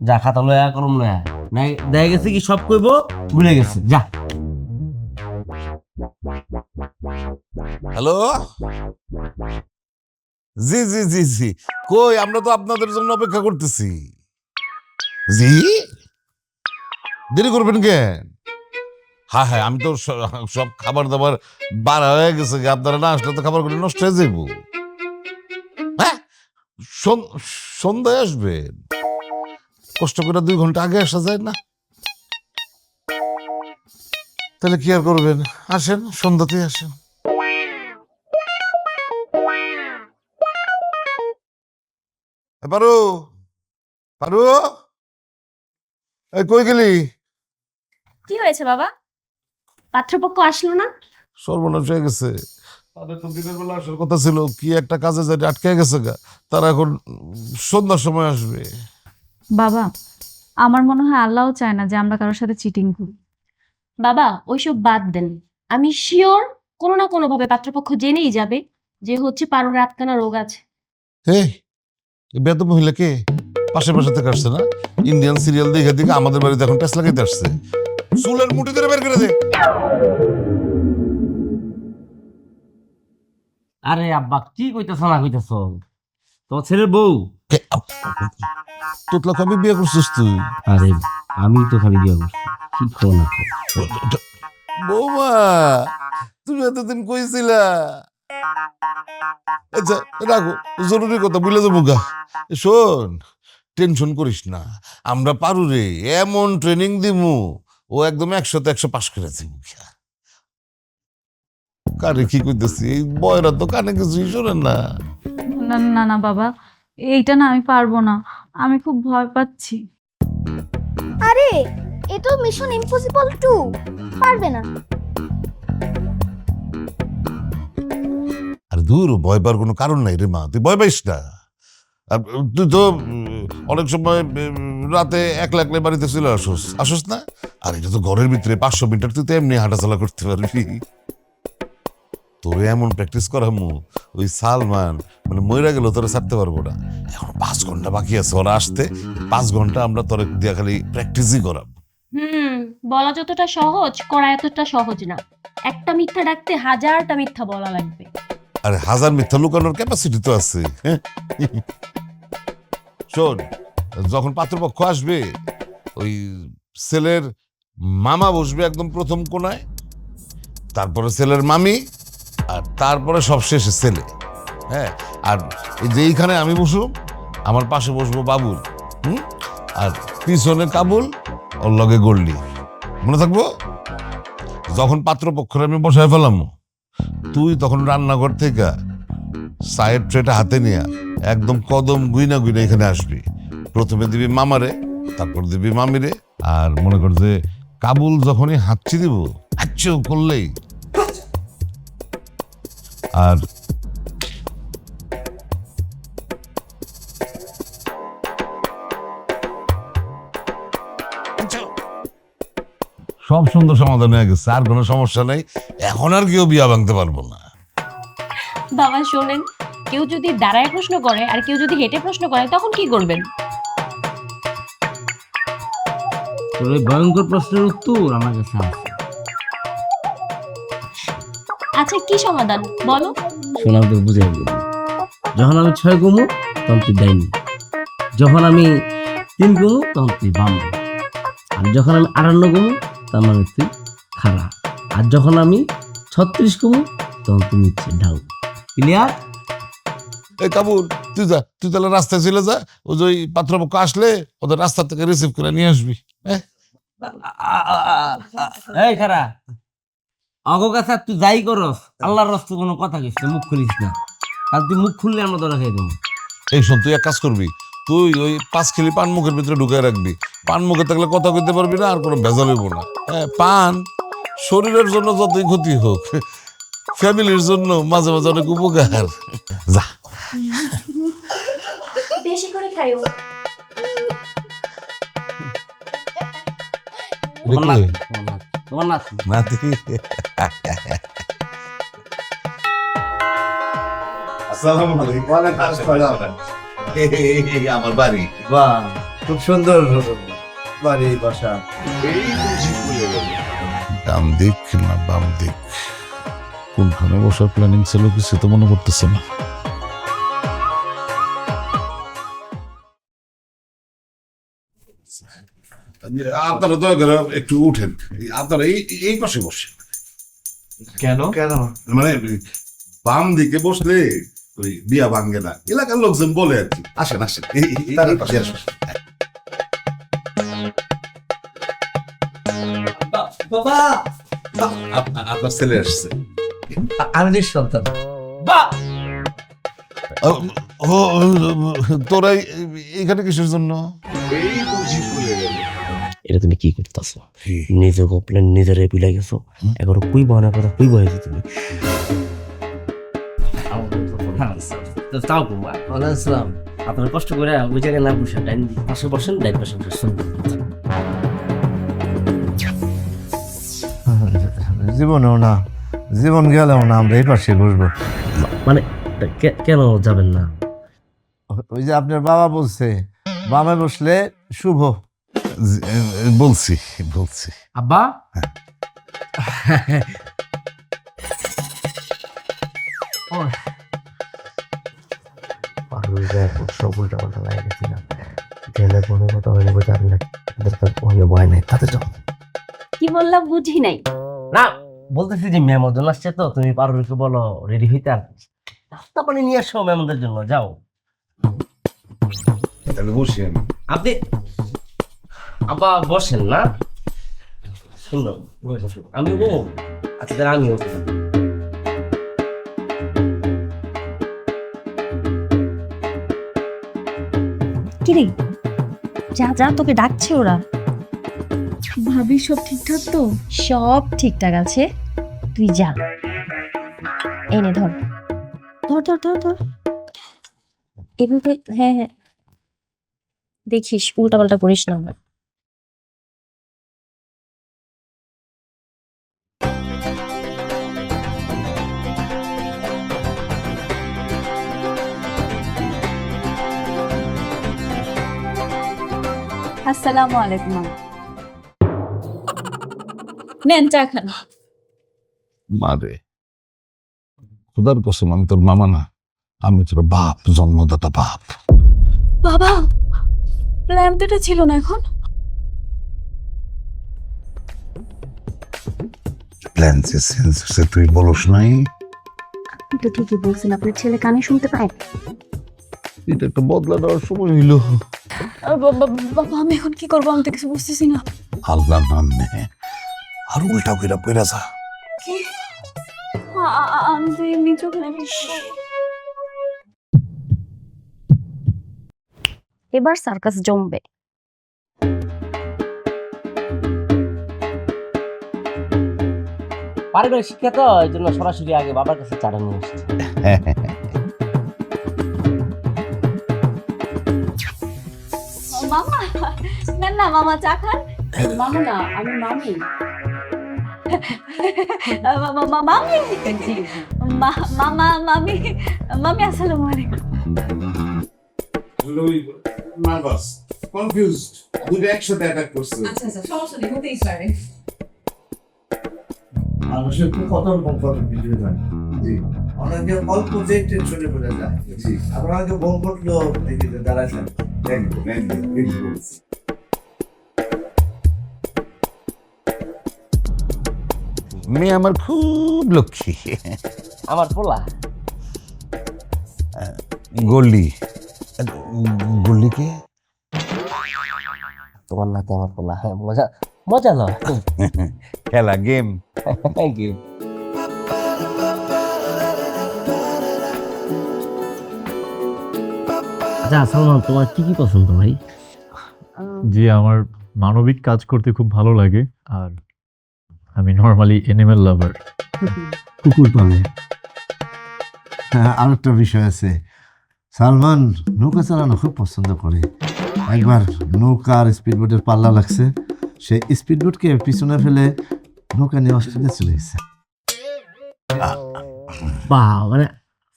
যা খাতা লয়া করম লয়া নাই দেখা গেছে কি সব কইব ভুলে গেছে। যা। হ্যালো, জি জি জি জি, কই আমরা তো আপনাদের জন্য অপেক্ষা করতেছি। জি, দেরি করবেন কেন? হ্যাঁ হ্যাঁ, আমি তো সব খাবার দাবার বাড়া হয়ে গেছে, আপনারা না আসলে তো খাবারগুলো নষ্ট হয়ে যাইব। হ্যাঁ, সন্ধ্যায় আসবেন? কষ্ট করে 2 ঘন্টা আগে আসা যায় না? তাহলে কি আর করবেন, আসেন, সন্ধ্যাতেই আসেন। পারু, পারু, এই কই গেলি? কি হয়েছে বাবা? পাত্রপক্ষ আসলো না? সর্বনাশ হয়ে গেছে। তাদের তো দিনের বেলা আসার কথা ছিল, কি একটা কাজে যাই আটকে গেছে গা। তারা এখন সন্ধ্যার সময় আসবে। বাবা, আমার মনে হয় আল্লাহও চায় না যে আমরা কারোর সাথে চিটিং করি। বাবা ওইসব বাদ দেন। আমি শিওর কোনো না কোনো ভাবে পাত্রপক্ষ জেনেই যাবে যে হচ্ছে পারুর রাতকানা রোগ আছে। হে, বেদ মহিলা কে? পাশে পাশে থেকে আসছে না? ইন্ডিয়ান সিরিয়াল দেখে দেখে আমাদের বাড়িতে এখন প্যাস লাগাইতে আসছে। চুলের মুঠি ধরে বের করে দে। আরে আব্বা কি কইতেছ না কইতেছ? তোমার ছেলের বউ? তোতলা কবে বিয়ে করছিস তুই? আরে আমি তো খালি বিয়ে করছি, কি খো না। বৌমা, তুমি এতদিন কইছিলা। আচ্ছা রাখো, জরুরি কথা বলে যাবো গা। শোন, টেনশন করিস না, আমরা পারু রে এমন ট্রেনিং দিমু, ও একদম 100-তে 100 পাস করে দিব। কারে কি কইতেছি, এই বয়রা তো কানে কিছুই শোনে না। না না না বাবা, এইটা না আমি পারবো না, আমি খুব ভয় পাচ্ছি। আরে এ তো মিশন ইম্পসিবল 2, পারবে না। আরে দূর, ভয় পাওয়ার কোনো কারণ নাই রে মা, তুই ভয় পাইস না। আর তুই তো অনেক সময় রাতে একলা একলা বাড়িতে চলে আসস না? আর এটা তো ঘরের ভিতরে 500 মিটার, তুই তো এমনি হাঁটাচলা করতে পারবি। তোরে এমন প্র্যাকটিস করামু, ওই সালমান মানে মইরা গেল তোরে ছাড়তে পারবো না। এখন 5 ঘন্টা বাকি আছে ওরা আসতে, 5 ঘন্টা আমরা তোরে দিয়া খালি প্র্যাকটিসই করাবো। বলা যতটা সহজ করা এতটা সহজ না। একটা মিথ্যা ডাকতে 1000টা মিথ্যা বলা লাগবে। আরে 1000 মিথ্যা লুকানোর ক্যাপাসিটি তো আছে। শোন, যখন পাত্রপক্ষ আসবে, ওই ছেলের মামা বসবে একদম প্রথম কোনায়, তারপরে ছেলের মামি, আর তারপরে সবশেষে ছেলে। হ্যাঁ, আর এই যে এইখানে আমি বসবো, আমার পাশে বসবো বাবুল, আর পিছনে কাবুল, ওর লগে গল্লি। মনে থাকবো? যখন পাত্রপক্ষরে আমি বসায় ফেলাম, তুই তখন রান্নাঘর থেকে সাইড ট্রেটা হাতে নিয়ে একদম কদম গুইনা গুইনা এখানে আসবি। প্রথমে দিবি মামারে, তারপর দিবি মামিরে, আর মনে কর যে কাবুল যখনই হাঁচি দিব, হাঁচু করলেই আর সব সুন্দর সমাধান হয়ে গেছে, আর কোনো সমস্যা নেই। এখন আর কেউ বিয়া ভাঙতে পারবো না। বাবা শোনেন, কেউ যদি দাঁড়ায় প্রশ্ন করে আর কেউ যদি হেঁটে প্রশ্ন করে তখন কি করবেন? তোর ওই ভয়ঙ্কর প্রশ্নের উত্তর আমার কাছে আছে। আচ্ছা কি সমাধান বলো? শোনা তো বুঝাই দিবি। যখন আমি 6 গুমু তখন তুই ডাইনি, যখন আমি 3 গুমু তখন তুই বাম, আর যখন আমি 58 গুমু তার মানে তুই খাড়া, আর যখন আমি 36 গুমু তখন তুই নিচ্ছে ঢাউ। ক্লিয়ার? এই কাবুল, তুই তাহলে রাস্তায় চলে যা, ও যে ওই পাত্রপক্ষ আসলে ওদের রাস্তা থেকে রিসিভ করে নিয়ে আসবি। হ্যাঁ, এই খাড়া, অগো কাছে তুই যাই করস, আল্লাহর রাস্তা কোনো কথা কইস না, মুখ খুলিস না, আর তুই মুখ খুললে আমরা ধরা খাই দেবো। এই শোন, তুই এক কাজ করবি, তুই ওই 5 খিলি পান মুখের ভিতরে ঢুকাই রাখবি। পান মুখে থাকলে কথা কইতে পারবি না, আর কোনো ভেজাল হইব না। হ্যাঁ, পান শরীরের জন্য যতই ক্ষতি হোক, ফ্যামিলির জন্য মাঝে মাঝে অনেক উপকার। যা, বেশি করে খাইও। তোমার না নাতি। আমার বাড়ি। বাহ, খুব সুন্দর বাড়ি বাসা। ডান দিক না বাম দিক, কোনখানে বসার প্ল্যানিং ছিল কিছু তো মনে করতেছে না। আপনারা দয়া করে একটু উঠেন, আপনারা এই পাশে বসে। কেন? মানে বাম দিকে বসলে ওই বিয়া ভাঙ্গে না, এলাকার লোকজন বলে আর কি। আসেন আসেন, এই পাশে আসেন। বাবা, আপনার ছেলে আসছে। আমি নিঃসন্তান। তোরা এখানে কিসের জন্য? এটা তুমি কি করতেছো? নিজে গোপনে নিজের পিলাই গেছো, এখন কুই বহনের কথা কুই বহেছি তুমি। তাও কুমা আসসালাম, আপনার কষ্ট করে ওই জায়গায় না বসে ডাইন পাশে বসেন, ডাইন পাশে বসেন। জীবনেও না, জীবন গেলেও না, আমরা এই পাশে বসবো। মানে কেন যাবেন না? ওই যে আপনার বাবা বলছে বামে বসলে শুভ। বলছি। আব্বা, সব উল্টা পাল্টা লাগে গেছি না, গেলে কোনো কথা হয়নি, বলতে আমি না ভয় নাই, তাতে যাও। কি বললাম বুঝি নাই। না, বলতেছি যে মেমোজন আসছে, তো তুমি পারুলকে বলো রেডি হইতে, আর নাস্তা পানি নিয়ে আসো মেমোদের জন্য, যাও। তাহলে বসি আমি। আপনি আব্বা বসেন না, শুনো আমি ও আচ্ছা তাহলে আমিও কিরে, যা যা, তোকে ডাকছে ওরা। ভাবি সব ঠিকঠাক তো? সব ঠিকঠাক আছে, তুই যা। এনে ধর ধর ধর ধর ধর, এভাবে। হ্যাঁ হ্যাঁ, দেখিস উল্টা পাল্টা করিস না আমার। আসসালামু আলাইকুম। নেন চা খান। মারে, খোদার কসম আমি তোর মামা না, আমি তোর বাপ, জন্মদাতা বাপ। বাবা, প্ল্যান তো এটা ছিল না। এখন প্ল্যান যে চেঞ্জ হচ্ছে তুই বলস নাই? আপনি তো ঠিকই বলছেন, আপনার ছেলে কানে শুনতে পায়। এটা একটা বদলা দেওয়ার সময় হইল। বাবা আমি এখন কি করবো, আমি তো কিছু বুঝতেছি না। আল্লাহ নাম নে, আর উল্টা কইরা পইরা যা। কি আমি তো এমনি চোখ লাগে। এবার সার্কাস জমবে। পারিবারিক শিক্ষা তো এই জন্য সরাসরি আগে বাবার কাছে চাটা নিয়ে আসছে। মামা না না মামা চা খান। মামা না, আমি মামি। মামি মামা মামি মামি আসসালামু আলাইকুম। নার্ভাস, কনফিউজড, দুটো একসাথে অ্যাটাক করছে। সমস্যা নেই, হতেই পারে। মানুষের খুব কত রকম কথা ভিডিও যায়। জি, অনেকে অল্প যে টেনশনে পড়ে যায়। জি, আবার অনেকে বোম করলো দেখে দাঁড়ায় থাকে। মেয়ে আমার খুব লক্ষ্মী। আমার পোলা গল্লি গল্লিকে তোমার নাতে আমার পোলা। হ্যাঁ, মজা মজা লয়। খেলা গেম। Thank you. আচ্ছা সালমান, তোমার কি কি পছন্দ ভাই? জি, আমার মানবিক কাজ করতে খুব ভালো লাগে, আর আমি নর্মালি এনিম্যাল লাভার। কুকুর পালে। আর একটা বিষয় আছে, সালমান নৌকা চালানো খুব পছন্দ করে। একবার নৌকা আর স্পিডবোটের পাল্লা লাগছে, সে স্পিডবোটকে পিছনে ফেলে নৌকা নিয়ে অস্ট্রেলিয়া চলে গেছে। বাহ, মানে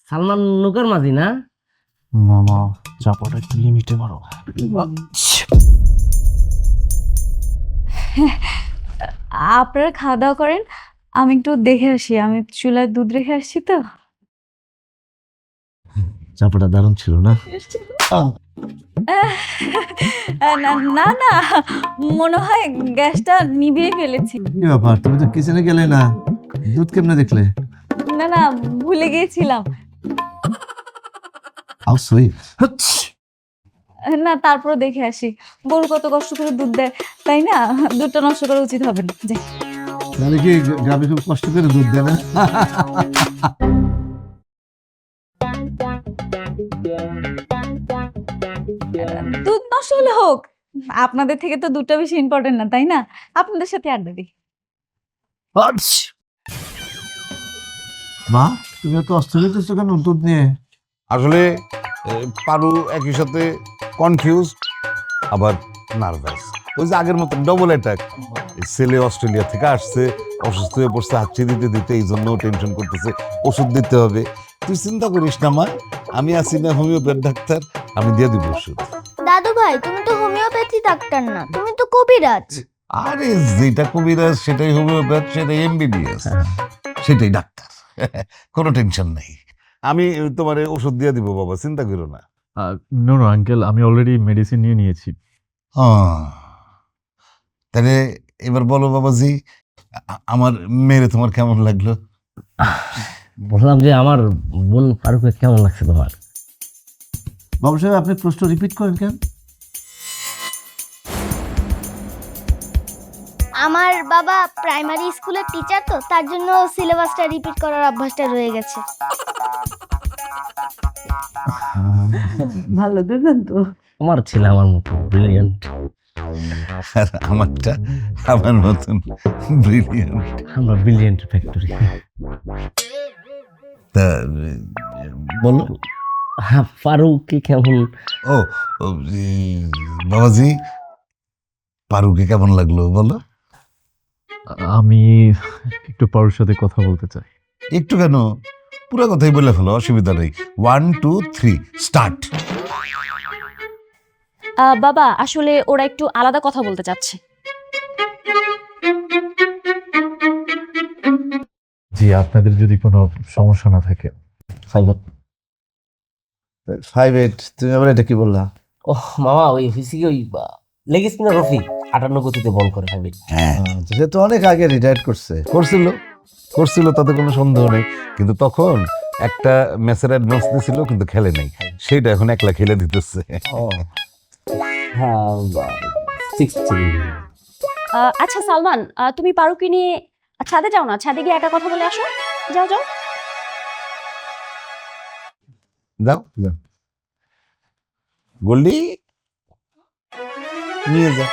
সালমান নৌকার মাঝি না? মামা চাপাটা একটু লিমিটে মারো। আপনারা খাওয়া দাওয়া করেন, আমি একটু দেখে আসি, আমি চুলায় দুধ রেখে আসছি তো। চাপাটা দারুণ ছিল না? না না না, মনে হয় গ্যাসটা নিভিয়ে ফেলেছি। কি ব্যাপার, তুমি তো কিচেনে গেলে না, দুধ কেমনে দেখলে? না না, ভুলে গিয়েছিলাম। না তারপর দেখে আসি, গরু কত কষ্ট করে দুধ দেয়, তাই না? দুধটা নষ্ট করা উচিত হবে না। যাই। তাহলে কি গ্রামে খুব কষ্ট করে দুধ দেয় না? দুধ নষ্ট হলে হোক, আপনাদের থেকে তো দুধটা বেশি ইম্পর্টেন্ট না, তাই না? আপনাদের সাথে আড্ডা দিই। মা, তুমি তো অস্ট্রেলিয়া যাচ্ছ কেন দুধ নিয়ে? আসলে পারু একই সাথে কনফিউজ আবার নার্ভাস। ওই যে আগের মতো ডবল অ্যাটাক। ছেলে অস্ট্রেলিয়া থেকে আসছে, অসুস্থ হয়ে পড়ছে, হাঁচি দিতে দিতে, এই জন্য টেনশন করতেছে, ওষুধ দিতে হবে। তুই চিন্তা করিস না মা, আমি আছি না হোমিওপ্যাথ ডাক্তার, আমি দিয়ে দিব ওষুধ। দাদু ভাই তুমি তো হোমিওপ্যাথি ডাক্তার না, তুমি তো কবিরাজ। আরে যেটা কবিরাজ সেটাই হোমিওপ্যাথ, সেটাই এমবিবিএস, সেটাই ডাক্তার। কোনো টেনশন নেই, আমি তোমার ওষুধ দিয়ে দিব বাবা, চিন্তা করো না। নো নো আঙ্কেল, আমি অলরেডি মেডিসিন নিয়ে নিয়েছি। তাহলে এবার বলো বাবাজি, আমার মেয়েরে তোমার কেমন লাগলো? বললাম যে আমার বোন ফারুককে কেমন লাগছে তোমার? বাবু সাহেব, আপনি প্রশ্ন রিপিট করেন কেন? আমার বাবা প্রাইমারি স্কুলের টিচার, তো তার জন্য সিলেবাসটা রিপিট করার অভ্যাসটা রয়ে গেছে। ভালো দুর্দান্ত। তোমার ছেলে আমার মতো ব্রিলিয়ান্ট। আর আমারটা আমার মতন ব্রিলিয়ান্ট। আমরা ব্রিলিয়ান্ট ফ্যাক্টরি। তা বলো। হ্যাঁ, ফারুককে কেমন? ও বাবাজি, পারুকে কেমন লাগলো বলো? আমি একটু পারুর সাথে কথা বলতে চাই। একটু কেন, পুরো কথাই বলে ফেলো, অসুবিধা নেই। 1 2 3 স্টার্ট। বাবা, আসলে ওরা একটু আলাদা কথা বলতে চাচ্ছে। জি, আপনাদের যদি কোনো সমস্যা না থাকে। 5-8, তুমি আবার এটা কি বললা? ওহ মামা, ওই হয়েছে কি, ওই লেগ স্পিনার রফি 58 গতিতে বল করে 5-8। হ্যাঁ, সে তো অনেক আগে রিটায়ার করছিল। করছিল, তাতে কোনো সন্দেহ নেই, কিন্তু তখন একটা ম্যাচের অ্যাডভান্স দিছিল কিন্তু খেলে নাই, সেটা এখন একলা খেলে দিতেছে। হ্যাঁ 16। আচ্ছা সালমান, তুমি পারুকে নিয়ে ছাদে যাও না, ছাদে গিয়ে একা কথা বলে আসো। যাও যাও। যাও যাও গোল্ডি, নিয়ে যা।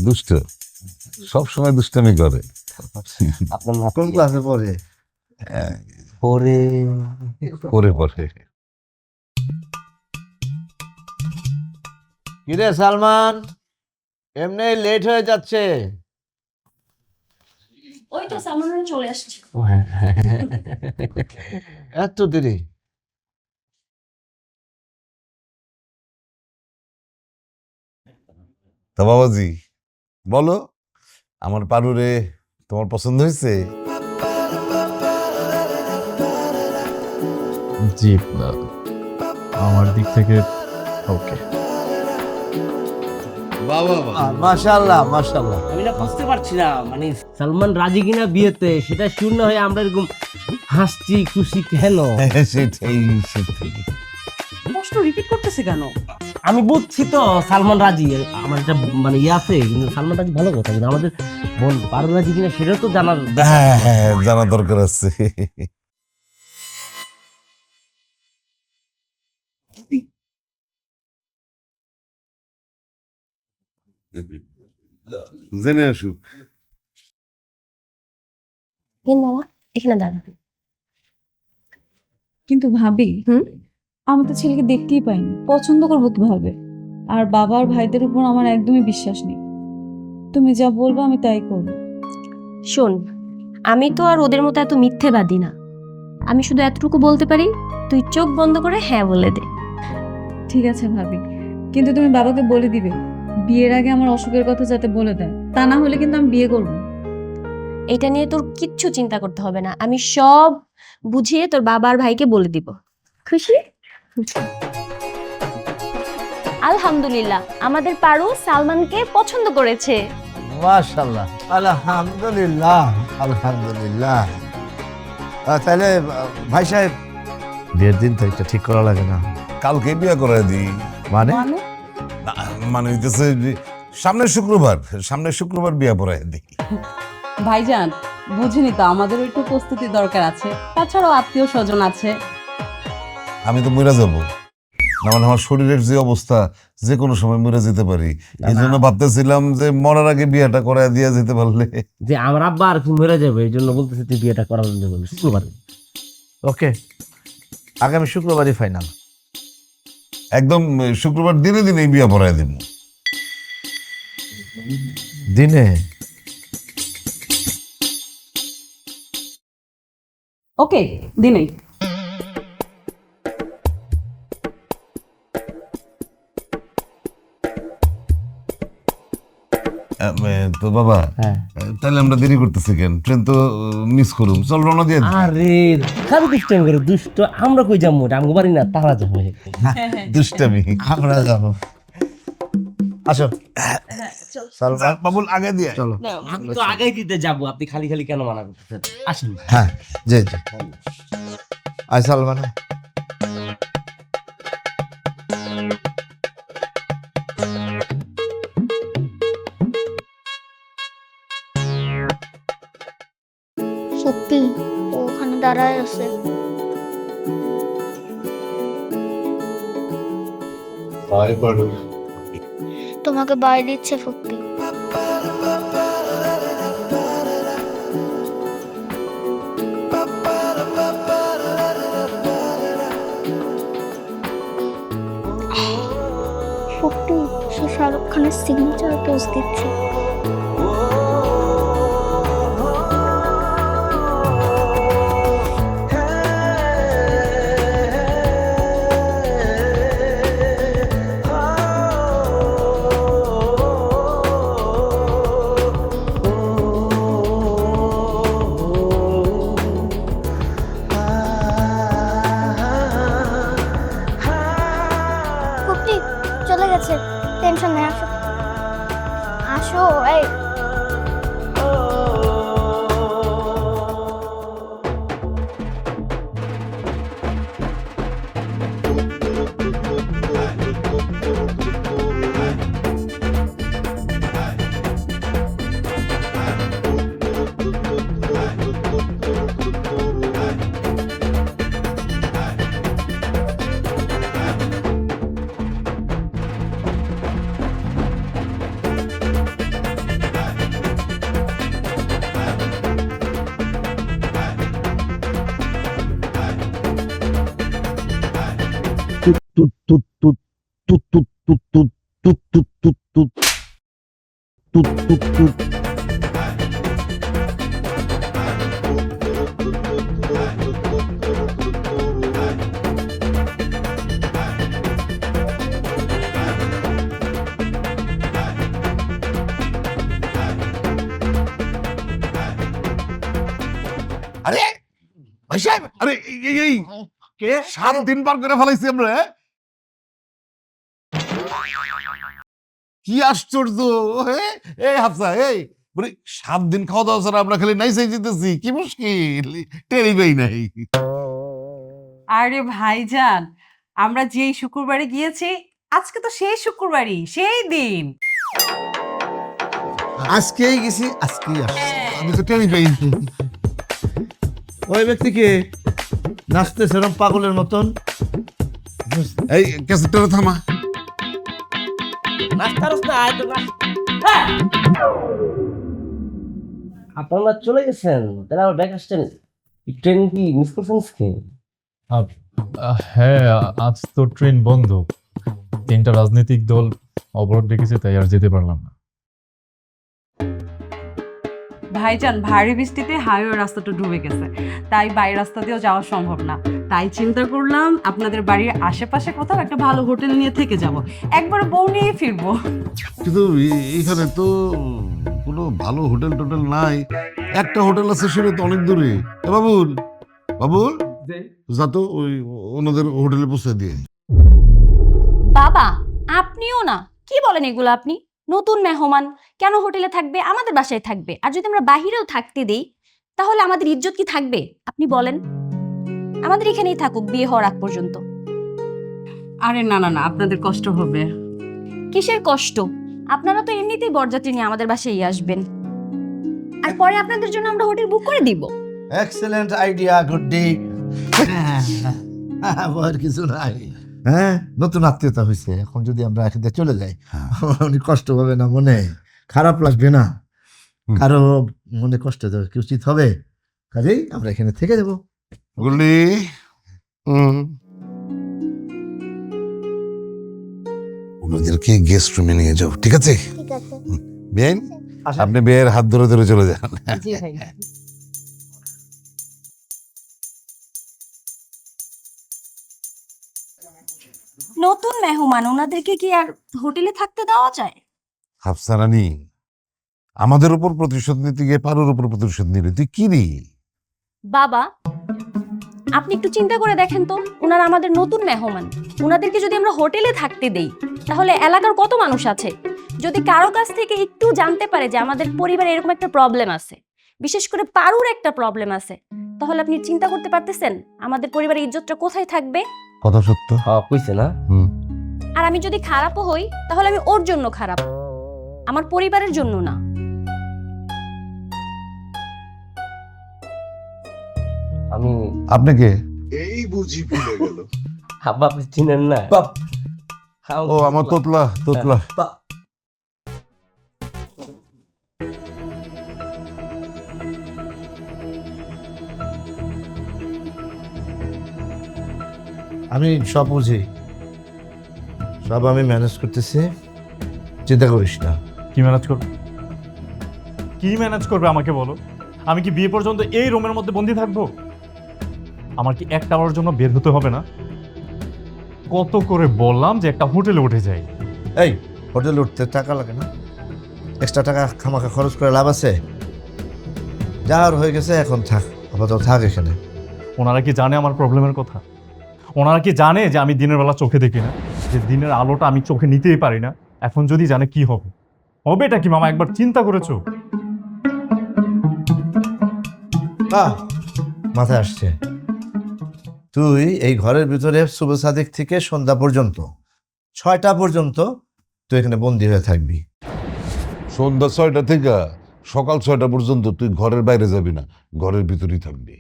দুষ্ট, সব সময় দুষ্টামি করে। আপনার কোন ক্লাসে পড়ে? পরে পরে পরে কিরে সালমান, এমনি লেট হয়ে যাচ্ছে। ওই তো সালমান চলে আসছে। এত দেরি? তা বাবাজি বলো, আমার পারুরে তোমার পছন্দ হয়েছে? জি, আমার দিক থেকে ওকে। মাশাআল্লাহ মাশাআল্লাহ। আমি না বুঝতে পারছি না, মানে সালমান রাজি কিনা বিয়েতে, সেটা শূন্য হয়ে আমরা এরকম হাসছি খুশি কেন? সেটাই সেটাই। প্রশ্ন রিপিট করতেছে কেন? আমি বুঝছি তো সালমান রাজি, আমার একটা মানে ইয়ে আছে, কিন্তু সালমান রাজি ভালো কথা, কিন্তু আমাদের বোন পারু রাজি কিনা সেটাও তো জানার। হ্যাঁ হ্যাঁ, জানা দরকার আছে। জেনে আসুক। বাবা এখানে দাঁড়া। কিন্তু ভাবি, হুম? আমি তো ছেলেকে দেখতেই পাইনি, পছন্দ করবো কিভাবে? আর বাবা আর ভাইদের উপর আমার একদমই বিশ্বাস নেই। তুমি যা বলবো আমি তাই করবো। শোন, আমি তো আর ওদের মতো এত মিথ্যেবাদী না। আমি শুধু এতটুকু বলতে পারি, তুই চোখ বন্ধ করে হ্যাঁ বলে দে। ঠিক আছে ভাবি, কিন্তু তুমি বাবাকে বলে দিবে বিয়ের আগে আমার অসুখের কথা যাতে বলে দেয়, তা না হলে কিন্তু আমি বিয়ে করবো। এটা নিয়ে তোর কিচ্ছু চিন্তা করতে হবে না, আমি সব বুঝিয়ে তোর বাবা আর ভাইকে বলে দিব। খুশি? আলহামদুলিল্লাহ, আমাদের পারু সালমানকে পছন্দ করেছে। মাশাআল্লাহ, আলহামদুলিল্লাহ আলহামদুলিল্লাহ। তাহলে ভাই সাহেব, বিয়ের দিন তারিখটা ঠিক করা লাগে না? কালকে বিয়ে করে দিই। মানে না, মানে হইতেছে যে সামনের শুক্রবার বিয়ে পড়ায় দিই। ভাইজান বুঝিনি তো, আমাদের একটু প্রস্তুতি দরকার আছে, তাছাড়াও আত্মীয় স্বজন আছে। আমি তো মরে যাব, না মানে আমার শরীরের যে অবস্থা, যে কোনো সময় মরে যেতে পারি, এই জন্য ভাবতেছিলাম যে মরার আগে বিয়েটা করায় দিয়ে যেতে পারলে। যে আমার আব্বা আর কি মরে যাবে, এই জন্য বলতেছে তুই বিয়েটা করার জন্য বলি শুক্রবারে। ওকে, আগামী শুক্রবারই ফাইনাল। একদম শুক্রবার দিনে দিনেই বিয়ে পড়ায় দিব। দিনে? ওকে, দিনেই। তো বাবা, হ্যাঁ। তাহলে আমরা দেরি করতেছি কেন? ট্রেন তো মিস করুম, চল রওনা দিয়ে দিই। আরে খালি দুষ্টামি করে, দুষ্ট আমরা কই যাবো, আমি পারি না, তারা যাবো। দুষ্টামি আমরা যাবো। আসো সালমান, বাবুল আগে দিয়ে চলো। আমি তো আগেই দিতে যাবো, আপনি খালি খালি কেন মানা করতেছেন? আসেন। হ্যাঁ জি জি, আয় সালমান। সত্যি ও ওখানে দাঁড়ায় আছে। তোমাকে বাড়ি দিচ্ছে সত্যি। সত্যি সে শাহরুখ খানের সিগনেচার পোজ দিচ্ছে। আছে, টেনশন নেই, আসো আসো। এই টুট টুট টুট টুট টুট টুট টুট টুট টুট টুট টুট টুট টুট টুট। আরে ভাই সাহেব, আরে এই কে 7 দিন পার করে ফেলাইছি আমরা। কি আশ্চর্য! এই হাফসা, এই মানে 7 দিন খাওয়া দাওয়া ছাড়া আমরা খালি নাই চাই যেতেছি, কি মুশকিল, টেরি পাই নাই। আরে ভাইজান, আমরা যেই শুক্রবারে গিয়েছি আজকে তো সেই শুক্রবারই, সেই দিন। আজকেই গেছি, আজকেই আসছি, আমি তো টেরি পাই। ওই ব্যক্তিকে নাচতে সেরকম পাগলের মতন। এই ক্যাসেটটা থামা। আপনারা চলে গেছেন, তাহলে আবার ব্যাক আসছেন। ট্রেন কি মিস করছেন আজকে? হ্যাঁ, আজ তো ট্রেন বন্ধ। 3টা রাজনৈতিক দল অবরোধ রেখেছে, তাই আর যেতে পারলাম না। ভাইজান, ভারী বৃষ্টিতে হাইওয়ে রাস্তাটা ডুবে গেছে, তাই বাইরের রাস্তা দিয়েও যাওয়া সম্ভব না। তাই চিন্তা করলাম আপনাদের বাড়ির আশেপাশে কোথাও একটা ভালো হোটেল নিয়ে থেকে যাব, একবার বউ নিয়ে ফিরবো। কিন্তু এখানে তো কোনো ভালো হোটেল টোটেল নাই। একটা হোটেল আছে, সেটা তো অনেক দূরে। বাবুল, বাবুল যা তো ওই ওনাদের হোটেলে পৌঁছে দিয়ে। বাবা, আপনিও না, কি বলেন এগুলো আপনি? নতুন মেহমান কেন হোটেলে থাকবে? আমাদের বাসায় থাকবে। আর যদি আমরা বাহিরেও থাকতে দেই তাহলে আমাদের ইজ্জত কি থাকবে? আপনি বলেন। আমাদের এখানেই থাকুক বিয়ে হওয়ার আগ পর্যন্ত। আরে না না না, আপনাদের কষ্ট হবে। কিসের কষ্ট? আপনারা তো এমনিতেই বরযাত্রী নিয়ে আমাদের বাসায় আসবেন, আর পরে আপনাদের জন্য আমরা হোটেল বুক করে দিব। Excellent idea, good day. আর কিছু নাই। হ্যাঁ, নতুন আত্মীয়তা হয়েছে, এখন যদি আমরা একসাথে চলে যাই অনেক কষ্ট হবে না, মনে খারাপ লাগবে না, কারো মনে কষ্ট দেওয়া কি উচিত হবে? কাজেই আমরা এখানে থেকে দেবো। গুলি, ওনাদেরকে গেস্ট রুমে নিয়ে যাও, ঠিক আছে? ঠিক আছে। বেন, আপনি বেয়ের হাত ধরে ধরে চলে যান। জি ভাই। নতুন মেহমান, ওনাদেরকে কি আর হোটেলে থাকতে দেওয়া যায়? হাফসা রানী, আমাদের উপর প্রতিশোধ নিতে গিয়ে পারোর উপর প্রতিশোধ নিলে তুই কি রে? বাবা, আপনি একটু চিন্তা করে দেখেন তো, ওনারা আমাদের নতুন মেহমান। ওনাদেরকে যদি আমরা হোটেলে থাকতে দেই তাহলে এলাকার কত মানুষ আছে, যদি কারো কাছ থেকে একটু জানতে পারে যে আমাদের পরিবারে এরকম একটা প্রবলেম আছে, বিশেষ করে পারুর একটা প্রবলেম আছে, তাহলে আপনি চিন্তা করতে পারতেছেন আমাদের পরিবারের ইজ্জতটা কোথায় থাকবে? কথা সত্য। হ্যাঁ, কইছে না? আর আমি যদি খারাপও হই তাহলে আমি ওর জন্য খারাপ, আমার পরিবারের জন্য না। আমি আপনাকে এই বুঝি ভুলে গেল। আব্বা, আপনি চিনেন না? ও আমার তোতলা, তোতলা। আমি সব বুঝি, সব আমি ম্যানেজ করতেছি, চিন্তা করিস না। কি ম্যানেজ করবে? কি ম্যানেজ করবে আমাকে বলো। আমি কি বিয়ে পর্যন্ত এই রুমের মধ্যে বন্দি থাকবো? আমার কি একটা আওয়ার জন্য বের হতে হবে না? কত করে বললাম যে একটা হোটেলে উঠে যাই। এই হোটেলে উঠতে টাকা লাগে না? এক্সট্রা টাকা খামাখা খরচ করে লাভ আছে? যার হয়ে গেছে এখন থাক, আপাতত থাক এখানে। ওনারা কি জানে আমার প্রবলেমের কথা? ওনারা কি জানে যে আমি দিনের বেলা চোখে দেখি না, যে দিনের আলোটা আমি চোখে নিতেই পারি না? এখন যদি জানে কি হবে? হবেটা কি মামা, একবার চিন্তা করেছো? মাথায় আসছে, তুই এই ঘরের ভিতরে শুভ সাদিক থেকে সন্ধ্যা পর্যন্ত 6টা পর্যন্ত তুই এখানে বন্দি হয়ে থাকবি। সন্ধ্যা 6টা থেকে সকাল 6টা পর্যন্ত তুই ঘরের বাইরে যাবি না, ঘরের ভিতরেই থাকবি।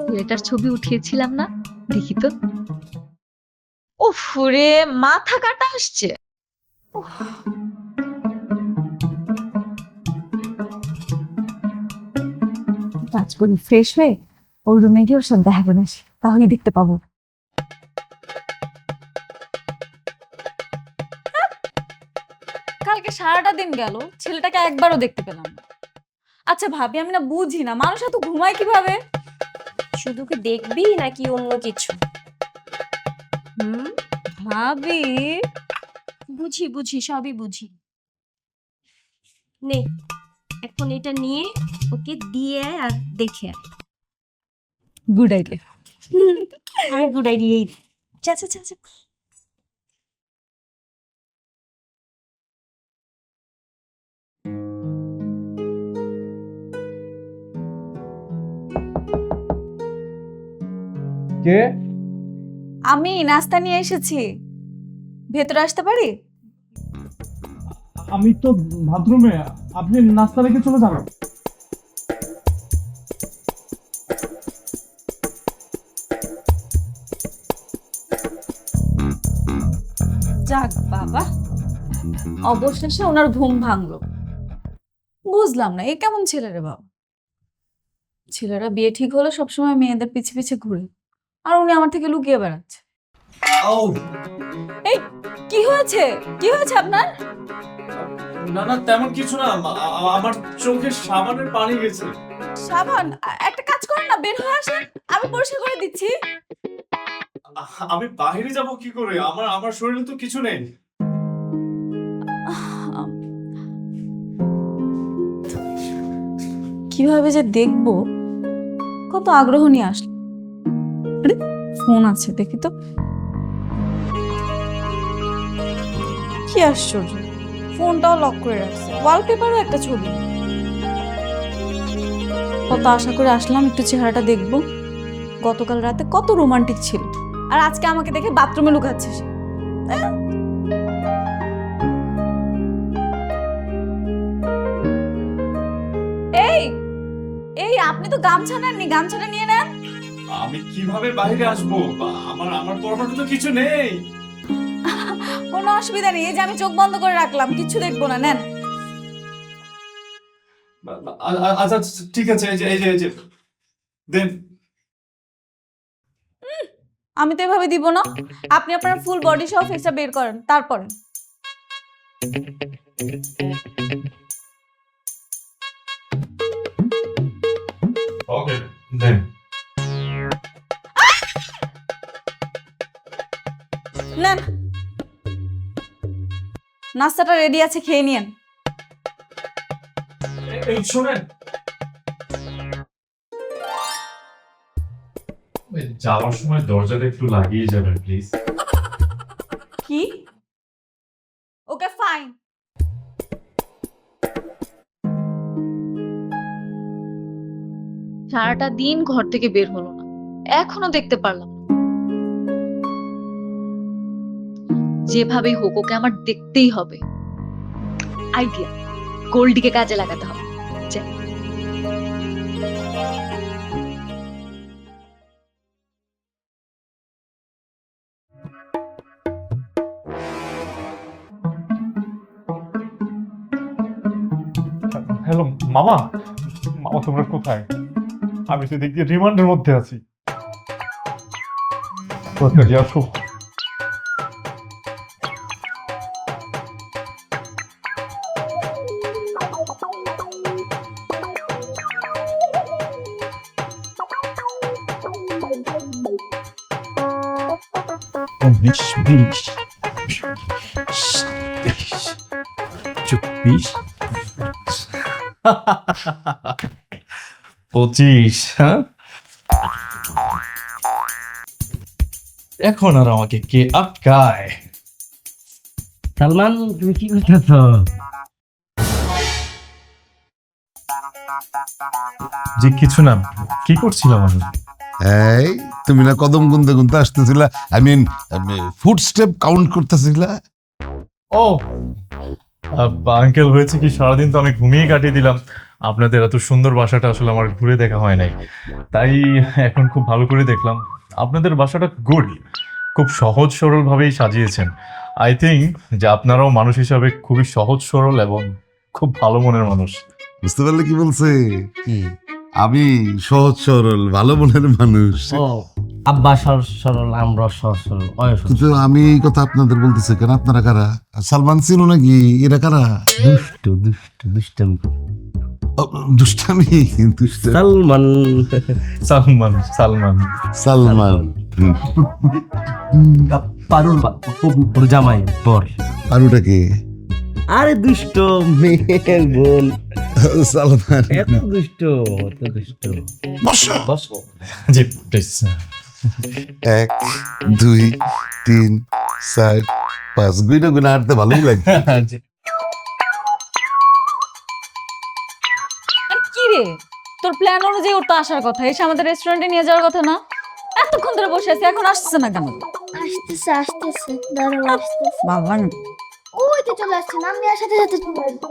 ছেলেটার ছবি উঠিয়েছিলাম না, দেখি তো। উফ রে, মাথা কাটা আসছে। কাজ করি, ফ্রেশ হয়ে ওর রুমে গিয়ে ওর সাথে দেখা করে আসি, তাহলে দেখতে পাবো। কালকে সারাটা দিন গেল, ছেলেটাকে একবারও দেখতে পেলাম না। আচ্ছা ভাবি, আমি না বুঝি না মানুষ এত ঘুমায় কিভাবে। শুধু কি দেখবি নাকি অন্য কিছু? ভাবি, বুঝি বুঝি, সবই বুঝি। নে, এখন এটা নিয়ে ওকে দিয়ে আর দেখে আয়। Good idea. আমি গুড আইডিয়াই। চা চা চা চা। কে? আমি নাস্তা নিয়ে এসেছি, ভেতরে আসতে পারি? আমি তো বাথরুমে, আপনি নাস্তা রেখে চলে যাবেন? যাক বাবা, অবশেষে ওনার ঘুম ভাঙলো। বুঝলাম না, এ কেমন ছেলে রে বাবা। ছেলেরা বিয়ে ঠিক হলে সবসময় মেয়েদের পিছে পিছে ঘুরে, আর উনি আমার থেকে লুকিয়ে বেড়াচ্ছে। এই কি হয়েছে, কি হয়েছে আপনার? না না, তেমন কিছু না, আমার চোখে সাবানের পানি গেছে। সাবান? একটা কাজ করেন না, বের হয়ে আসেন, আমি পরিষ্কার করে দিচ্ছি। আমি বাইরে যাব কি করে? আমার শরীরে তো কিছু নেই। কিভাবে যে দেখবো, কত আগ্রহ নিয়ে আসলো। আরে ফোন আছে, দেখি তো। কি আশ্চর্য, ফোনটাও লক করে রাখছে, ওয়ালপেপারও একটা ছবি। কত আশা করে আসলাম একটু চেহারাটা দেখবো। গতকাল রাতে কত রোমান্টিক ছিল, আর আজকে আমাকে দেখে বাথরুমে লুকাচ্ছিস। এই এই, আপনি তো গামছা নেননি, গামছাটা নিয়ে নেন। আমি কিভাবে বাইরে আসবো? আমার পরমাণু তো কিছু নেই। কোনো অসুবিধা নেই, এই যে আমি চোখ বন্ধ করে রাখলাম, কিচ্ছু দেখবো না, নেন। আচ্ছা ঠিক আছে, এই যে দেন। আমি তো এভাবে দিব না, আপনি আপনার ফুল বডি সহ ফেসটা বের করেন, তারপরে। ওকে দেন। নেন, নাস্তাটা রেডি আছে, খেয়ে নিয়েন। এই শুনেন, যাওয়ার সময় দরজাটা একটু লাগিয়ে যাবেন প্লিজ। কি? Okay fine. সারাটা দিন ঘর থেকে বের হলো না, এখনো দেখতে পারলাম না। যেভাবেই হোক ওকে আমার দেখতেই হবে। আইডিয়া, গোল্ডিকে কাজে লাগাতে হবে। যাই। হ্যালো মামা, মামা তোমরা কোথায়? আমি তো দেখি রিমান্ডের মধ্যে আছি। তাড়াতাড়ি আসো। 19, 20, 24, 25, হ্যাঁ? এখন আর আমাকে কে আটকায়? সালমান তুমি কি করতেছ? যে কিছু না, কি করছিলাম আমি? এই তুমি না কদম গুনতে গুনতে আসতেছিলা, I mean foot step count করতেছিলা। ও আঙ্কেল, হয়েছে কি, সারাদিন তো আমি ঘুমিয়ে কাটিয়ে দিলাম। আপনাদের এত সুন্দর বাসাটা আসলে আমার ঘুরে দেখা হয় নাই, তাই এখন খুব ভালো করে দেখলাম। আপনাদের বাসাটা গুড, খুব সহজ সরল ভাবেই সাজিয়েছেন। আই থিঙ্ক যে আপনারাও মানুষ হিসাবে খুবই সহজ সরল এবং খুব ভালো মনের মানুষ। বুঝতে পারলে কি বলছে? আমি সহজ সরল ভালো মনের মানুষ। ও আব্বা সরল সরল, আমরা সহজ সরল, কিন্তু আমি এই কথা আপনাদের বলতেছি কেন? আপনারা কারা? সালমান ছিল নাকি? এরা কারা? দুষ্টু দুষ্টু দুষ্টামি। দুষ্টামি? সালমান সালমান সালমান সালমান পারুল জামাই বর। আরুটা কে? আরে দুষ্ট মেয়ের বোন সালমান। এত দুষ্ট, এত দুষ্ট। জি প্লিজ। 1 2 3 4 5 গুইনা গুইনা হাঁটতে ভালোই লাগছে। আর কি রে, তোর প্ল্যান অনুযায়ী ওর তো আসার কথা, এসে আমাদের রেস্টুরেন্টে নিয়ে যাওয়ার কথা না? এতক্ষণ ধরে বসে আছে, এখন আসছে না কেন? আসতেছে আসতেছে, দাঁড়াও আসতেছে। বাবা ওই তো চলে আসছে, নাম নেওয়ার সাথে সাথে চলে আসবে।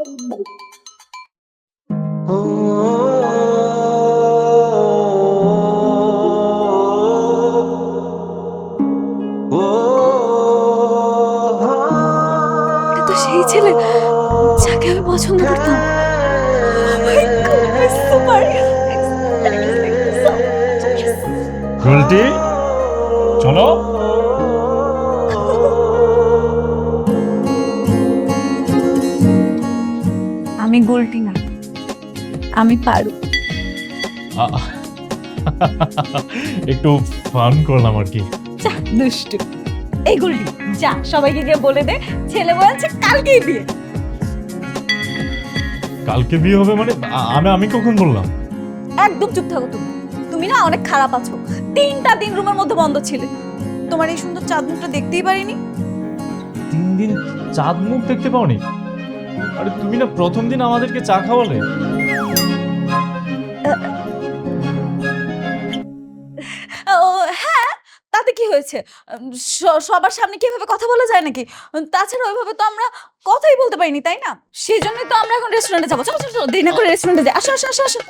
এটা তো সেই ছেলে যাকে আমি পছন্দ করতাম। গোলটি চলো। আমি গোলটি না, আমি পারু। একটু ফান করলাম আর কি। যা দুষ্টু, এই গোলটি যা সবাইকে গিয়ে বলে দে ছেলে বলছে কালকেই বিয়ে। কালকে বিয়ে হবে মানে? আমি কখন বললাম? একদম চুপ থাকো তুমি, তুমি না অনেক খারাপ আছো। 3টা দিন রুমের মধ্যে বন্ধ ছিলে, তোমার এই সুন্দর চাঁদ মুখটা দেখতেই পারিনি। 3 দিন চাঁদ মুখ দেখতে পাওনি? আরে তুমি না প্রথম দিন আমাদেরকে চা খাওয়ালে। ও হ্যাঁ, তাতে কি হয়েছে? সবার সামনে কিভাবে কথা বলা যায় নাকি? তাছাড়া ওইভাবে তো আমরা কথাই বলতে পারিনি, তাই না? সেই জন্যই তো আমরা এখন রেস্টুরেন্টে যাবো। চলো চলো চলো, দেরি না করে রেস্টুরেন্টে যাই। আসো আসো আসো আসো।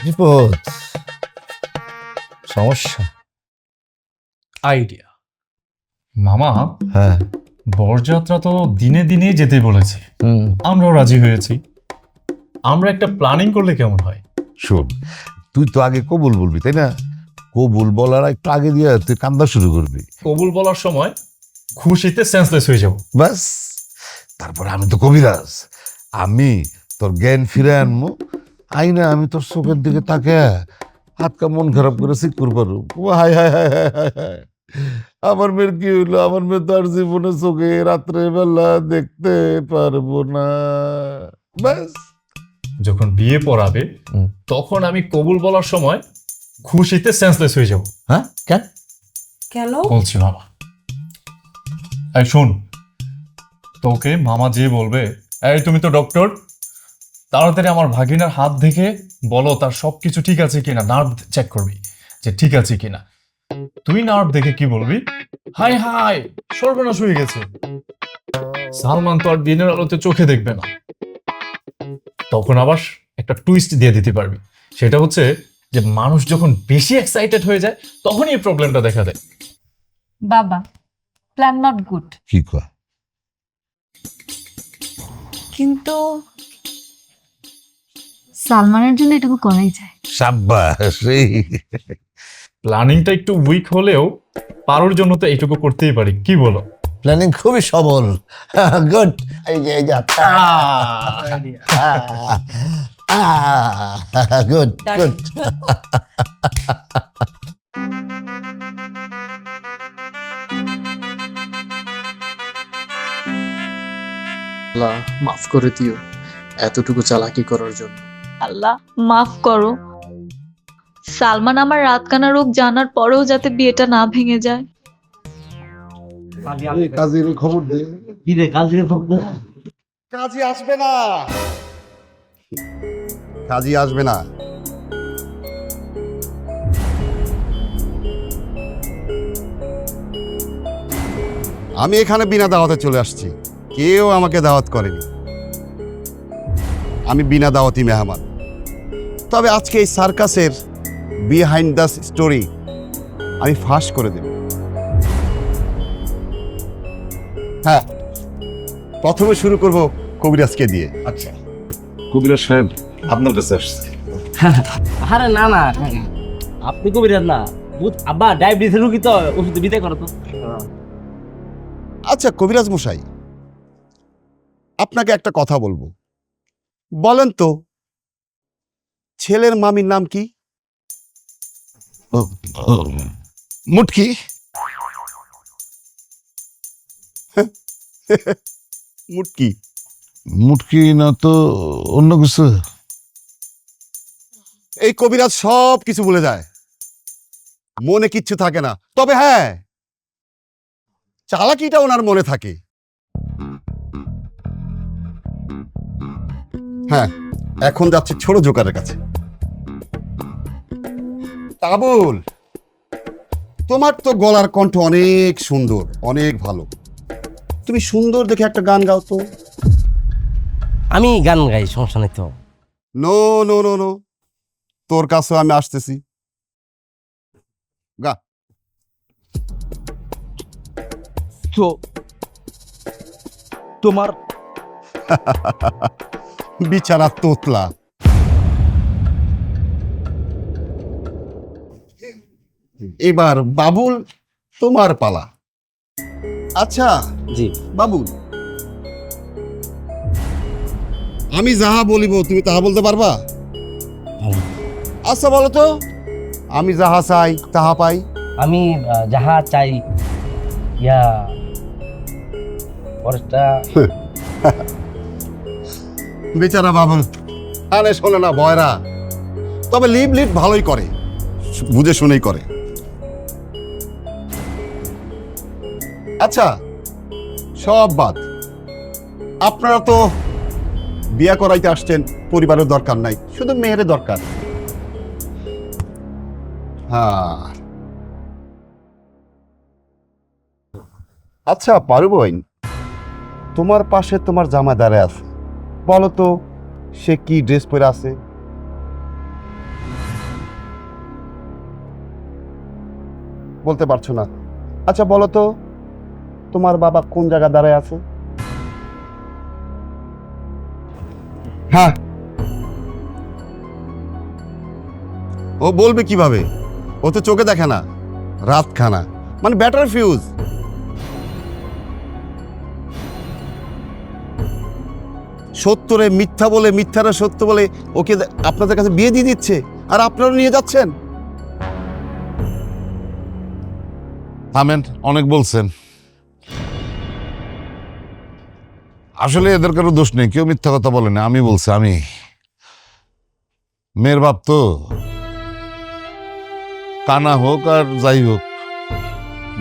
বিপদ। সমস্যা আইডিয়া মামা। হ্যাঁ, বরযাত্রা তো দিনে দিনে যেতে বলেছে, আমরাও রাজি হয়েছি। আমরা একটা প্ল্যানিং করলে কেমন হয়? শোন, তুই তো আগে কবুল বলবি, তাই না? কবুল বলার একটু আগে দিয়ে তুই কান্দা শুরু করবি। কবুল বলার সময় খুশিতে সেন্সলেস হয়ে যাব। বাস, তারপরে আমি তো কবিরাজ, আমি তোর জ্ঞান ফিরে আনবো। আইনা আমি তোর চোখের দিকে তাকে হাতকা মন খারাপ করে শিক্ষুর পারু। Hi hi hi hi hi hi, আমার মেয়ের কি হইলো? আমার মেয়ে তো আর জীবনে চোখে রাত্রে বেলা দেখতে পারবো না। ব্যাস, যখন বিয়ে পড়াবে তখন আমি কবুল বলার সময় খুশিতে সেন্সলেস হয়ে যাব। হ্যাঁ কেন? কেন? বলছি মামা, এই শোন, তোকে মামা যে বলবে, এই তুমি তো ডক্টর, তাড়াতাড়ি আমার ভাগিনার হাত দেখে বলো তার সবকিছু ঠিক আছে কিনা, নার্ভ চেক করবি যে ঠিক আছে কিনা। তুই নার্ভ দেখে কি বলবি? হাই হাই সর্বনাশ হয়ে গেছে, সালমান তো আর দিনের আলোতে চোখে দেখবে না। তখন আবার একটা টুইস্ট দিয়ে দিতে পারবি, সেটা হচ্ছে যে মানুষ যখন বেশি এক্সাইটেড হয়ে যায় তখনই এই প্রবলেমটা দেখা দেয়। বাবা, প্ল্যান নট গুড, কি কয়? কিন্তু সালমানের জন্য এটুকু করাই যায়। সাব্বাস, প্ল্যানিংটা একটু উইক হলেও পারোর জন্য তো এইটুকু করতেই পারি, কি বলো? প্ল্যানিং খুবই সবল। গুড। Good good. মাফ করে দিও এতটুকু চালাকি করার জন্য। আল্লাহ মাফ করো, সালমান আমার রাতকানা রোগ জানার পরেও যাতে বিয়েটা না ভেঙে যায়। কাজের খবর দে। কি রে কাজের খবর? কাজী আসবে না, কাজী আসবে না। আমি এখানে বিনা দাওয়াতে চলে আসছি, কেউ আমাকে দাওয়াত করেনি। আমি বিনা দাওয়াতি মেহমান। তবে আজকে এই সার্কাসের বিহাইন্ড দ্য স্টোরি আমি ফাঁস করে দেব। হ্যাঁ, প্রথমে শুরু করব কবিরাজকে দিয়ে। আচ্ছা কবিরাজ সাহেব আপনার কাছে আসছে। আরে না না আপনি কবিরাজ না, আব্বা ডায়াবেটিসের রুগী তো, ওষুধ বিদায় করো তো। আচ্ছা কবিরাজ মশাই, আপনাকে একটা কথা বলবো, বলেন তো ছেলের মামির নাম কি? মুটকি। মুটকি? মুটকি না তো অন্য কিছু? এই কবিরাজ সব কিছু ভুলে যায়, মনে কিচ্ছু থাকে না। তবে হ্যাঁ, চালাকিটা ওনার মনে থাকে। হ্যাঁ, এখন যাচ্ছে ছোট জোকারের কাছে। তাবুল, তোমার তো গলার কণ্ঠ অনেক সুন্দর, অনেক ভালো। তুমি সুন্দর দেখে একটা গান গাও তো। আমি গান গাই, সমস্যা নেই তো। নো নো নো নো, তোর কাছেও আমি আসতেছি, গা। তো তোমার বিচারা তোতলা। এবার বাবুল তোমার পালা। আচ্ছা জি বাবুল, আমি যাহা বলিব তুমি তাহা বলতে পারবা? আচ্ছা বলো তো, আমি যাহা চাই তাহা পাই। আমি যাহা চাই ইয়া পরেরটা। বেচারা বাবুল আরে শোনে না বয়রা, তবে লিভ লিড ভালোই করে, বুঝে শুনেই করে। আচ্ছা সব বাদ, আপনারা তো বিয়া করাইতে আসছেন, পরিবারের দরকার নাই, শুধু মেয়ের দরকার। হ্যাঁ আচ্ছা পারুবইন, তোমার পাশে তোমার জামা দাঁড়ায় আছে, বলো তো সে কি ড্রেস পরে আছে? বলতে পারছো না? আচ্ছা বলো তো তোমার বাবা কোন জায়গা দাঁড়ায় আছে? হ্যাঁ, ও বলবে কিভাবে? ও তো চোখে দেখে না, রাত খানা, মানে ব্যাটার ফিউজ। সত্যরে মিথ্যা বলে, মিথ্যারা সত্য বলে ওকে আপনাদের কাছে বিয়ে দিয়ে দিচ্ছে, আর আপনারা নিয়ে যাচ্ছেন। থামেন, অনেক বলছেন। আসলে এদের কারো দোষ নেই, কেউ মিথ্যা কথা বলে না, আমি বলছি। আমি মেয়ের বাপ তো, কানা হোক আর যাই হোক,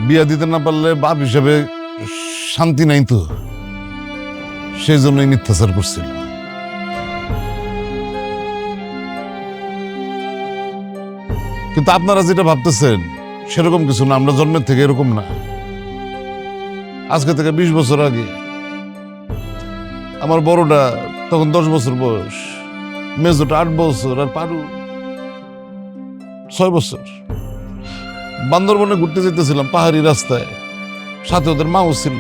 বিয়া দিতে না পারলে বাপ হিসেবে শান্তি নাই তো, সেই জন্যই মিথ্যাচার করছিল। কিন্তু আপনারা যেটা ভাবতেছেন সেরকম কিছু না, আমরা জন্মের থেকে এরকম না। আজকে থেকে 20 বছর আগে আমার বড়টা তখন 10 বছর বয়স, মেজোটা 8 বছর, আর পারু 6 বছর। বান্দরবনে ঘুরতে যেতেছিলাম পাহাড়ি রাস্তায়, সাথে ওদের মাও ছিল।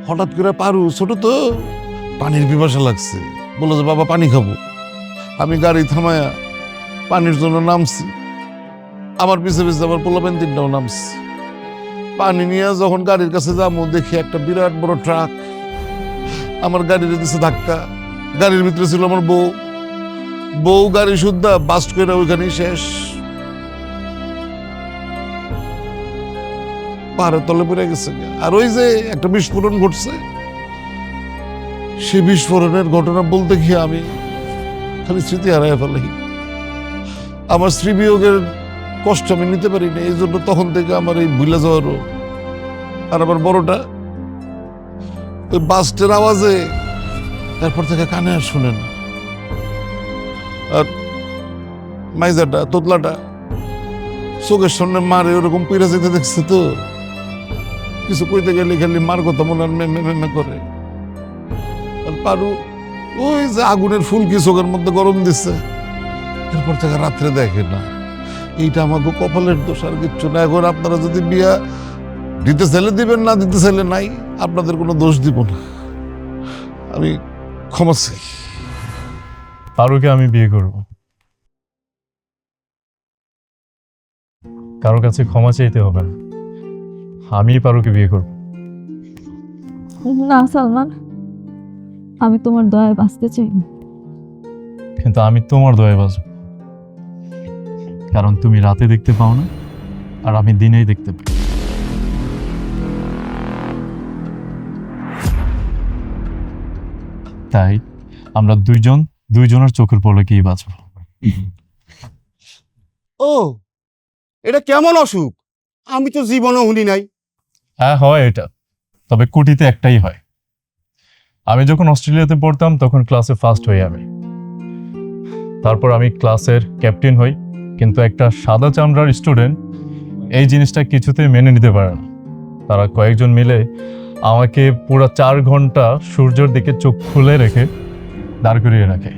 হঠাৎ করে পারু ছোট তো, পানির পিপাসা লাগছে, বললো যে বাবা পানি খাবো। আমি গাড়ি থামায়া পানির জন্য নামছি, আমার পিছে পিছে আমার পোলাপেন 3টাও নামছি। পানি নিয়ে যখন গাড়ির কাছে যাবো, দেখি একটা বিরাট বড় ট্রাক আমার গাড়ির দিচ্ছে ধাক্কা। গাড়ির ভিতরে ছিল আমার বউ, বউ গাড়ি শুদ্ধা বাস্ট করে ওইখানেই শেষ, পাহাড়ের তলে পড়ে গেছে। আর ওই যে একটা বিস্ফোরণ ঘটছে, সে বিস্ফোরণের ঘটনা বলতে গিয়ে আমি খালি স্মৃতি হারাই ফেলাই। আমার স্ত্রী বিয়োগের কষ্ট আমি নিতে পারি না, এই জন্য তখন থেকে আমার এই ভুলে যাওয়ার রোগ। আর আমার বড়টা ওই বাসটের আওয়াজে তারপর থেকে কানে আর শুনে না। আর মাইজাটা তোতলাটা চোখের সামনে মারে ওরকম পইরা যেতে দেখছে, তো কিছু কইতে গেলে খালি মার কথা মনে আর মে করে। আর পারু ওই যে আগুনের ফুলকি চোখের মধ্যে গরম দিচ্ছে, এরপর থেকে রাত্রে দেখে না। এইটা আমাকে কপালের দোষ, আর কিচ্ছু না। এখন আপনারা যদি বিয়া দিতে চাইলে দিবেন, না দিতে চাইলে নাই, আপনাদের কোনো দোষ দিব না। আমি ক্ষমা চাই। পারুকে আমি বিয়ে করব, কারোর কাছে ক্ষমা চাইতে হবে না, আমি পারুকে বিয়ে করব। না সালমান, আমি তোমার দয়ায় বাঁচতে চাই না। কিন্তু আমি তোমার দয়ায় বাঁচব, কারণ তুমি রাতে দেখতে পাও না আর আমি দিনেই দেখতে পাই। তাই আমরা দুইজনের চোখের পলকেই বাঁচব। ও, এটা কেমন অসুখ? আমি তো জীবনও শুনি নাই। হ্যাঁ হয় এটা, তবে কুটিতে একটাই হয়। আমি যখন অস্ট্রেলিয়াতে পড়তাম তখন ক্লাসে ফার্স্ট হই আমি, তারপর আমি ক্লাসের ক্যাপ্টেন হই। কিন্তু একটা সাদা চামড়ার স্টুডেন্ট এই জিনিসটা কিছুতেই মেনে নিতে পারে না। তারা কয়েকজন মিলে আমাকে পুরো 4 ঘন্টা সূর্যের দিকে চোখ খুলে রেখে দাঁড় করিয়ে রাখে।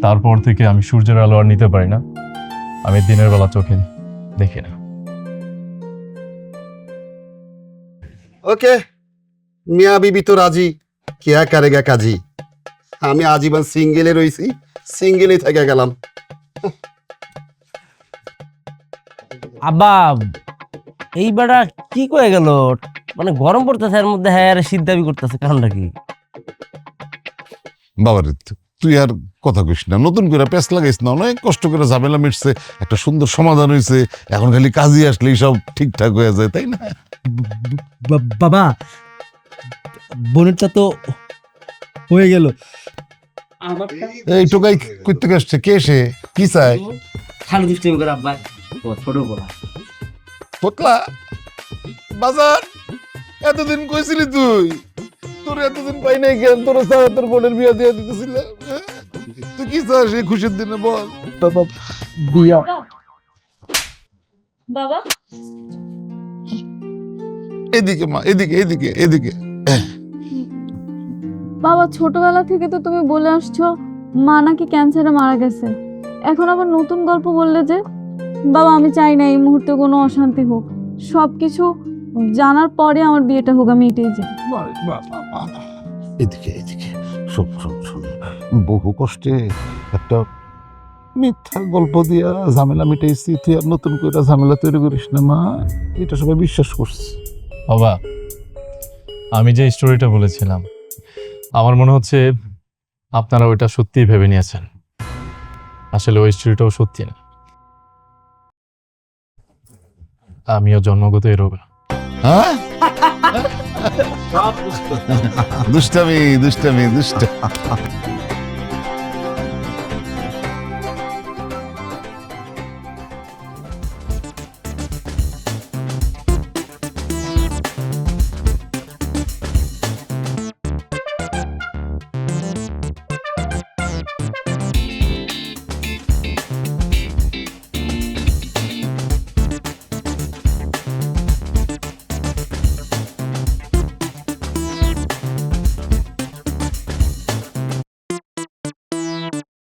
তারপর থেকে আমি সূর্যের আলো আর নিতে পারি না, আমি দিনের বেলা চোখে দেখি না। ওকে, মিয়া বিবি তো রাজি, কেয়া কারেগা কাজী। আমি আজীবন সিঙ্গেলে রইছি, সিঙ্গেলে থেকে গেলাম। আব্বা এই বেড়া কি কয়ে গেল? মানে গরম পড়তেছে, এর মধ্যে হ্যাঁ শীত দাবি করতেছে, কারণটা কি? বাবারে তুই আর কথা কইস না, নতুন করে পেঁচ লাগাইস না। অনেক কষ্ট করে ঝামেলা মিটছে, একটা সুন্দর সমাধান হয়েছে। এখন খালি কাজে আসলেই সব ঠিকঠাক হয়ে যায়, তাই না? বাবা বোনেরটা তো হয়ে গেল। এই টোকাই কই থেকে আসছে? কে সে? কি চায়? খালি দুষ্টামি করে আব্বা, ছোট বলা পোতলা বাজার। এতদিন কইছিলি তুই, তোর এতদিন পাই নাই কেন? তোর তোর বোনের বিয়া দিয়ে দিতেছিলাম। তুই কি চাস এই খুশির দিনে বল? বাবা বিয়া। বাবা এদিকে মা, এদিকে এদিকে এদিকে। বাবা, ছোটবেলা থেকে তো তুমি বলে আসছো মা নাকি ক্যান্সারে মারা গেছে, এখন আবার নতুন গল্প বললে যে? বাবা, আমি চাই না এই মুহূর্তে কোনো অশান্তি হোক, সবকিছু জানার পরে আমার বিয়েটা হোক, আমি এটাই চাই। এদিকে এদিকে শোন শোন শোন, বহু কষ্টে একটা মিথ্যা গল্প দিয়া ঝামেলা মিটাইছি, তুই আর নতুন করে ঝামেলা তৈরি করিস না মা, এটা সবাই বিশ্বাস করছে। বাবা, আমি যে স্টোরিটা বলেছিলাম আমার মনে হচ্ছে আপনারা ওইটা সত্যিই ভেবে নিয়েছেন। আসলে ওই স্টোরিটাও সত্যি না, আমিও জন্মগত এই রোগ। হ্যাঁ, দুষ্টামি দুষ্টামি দুষ্ট।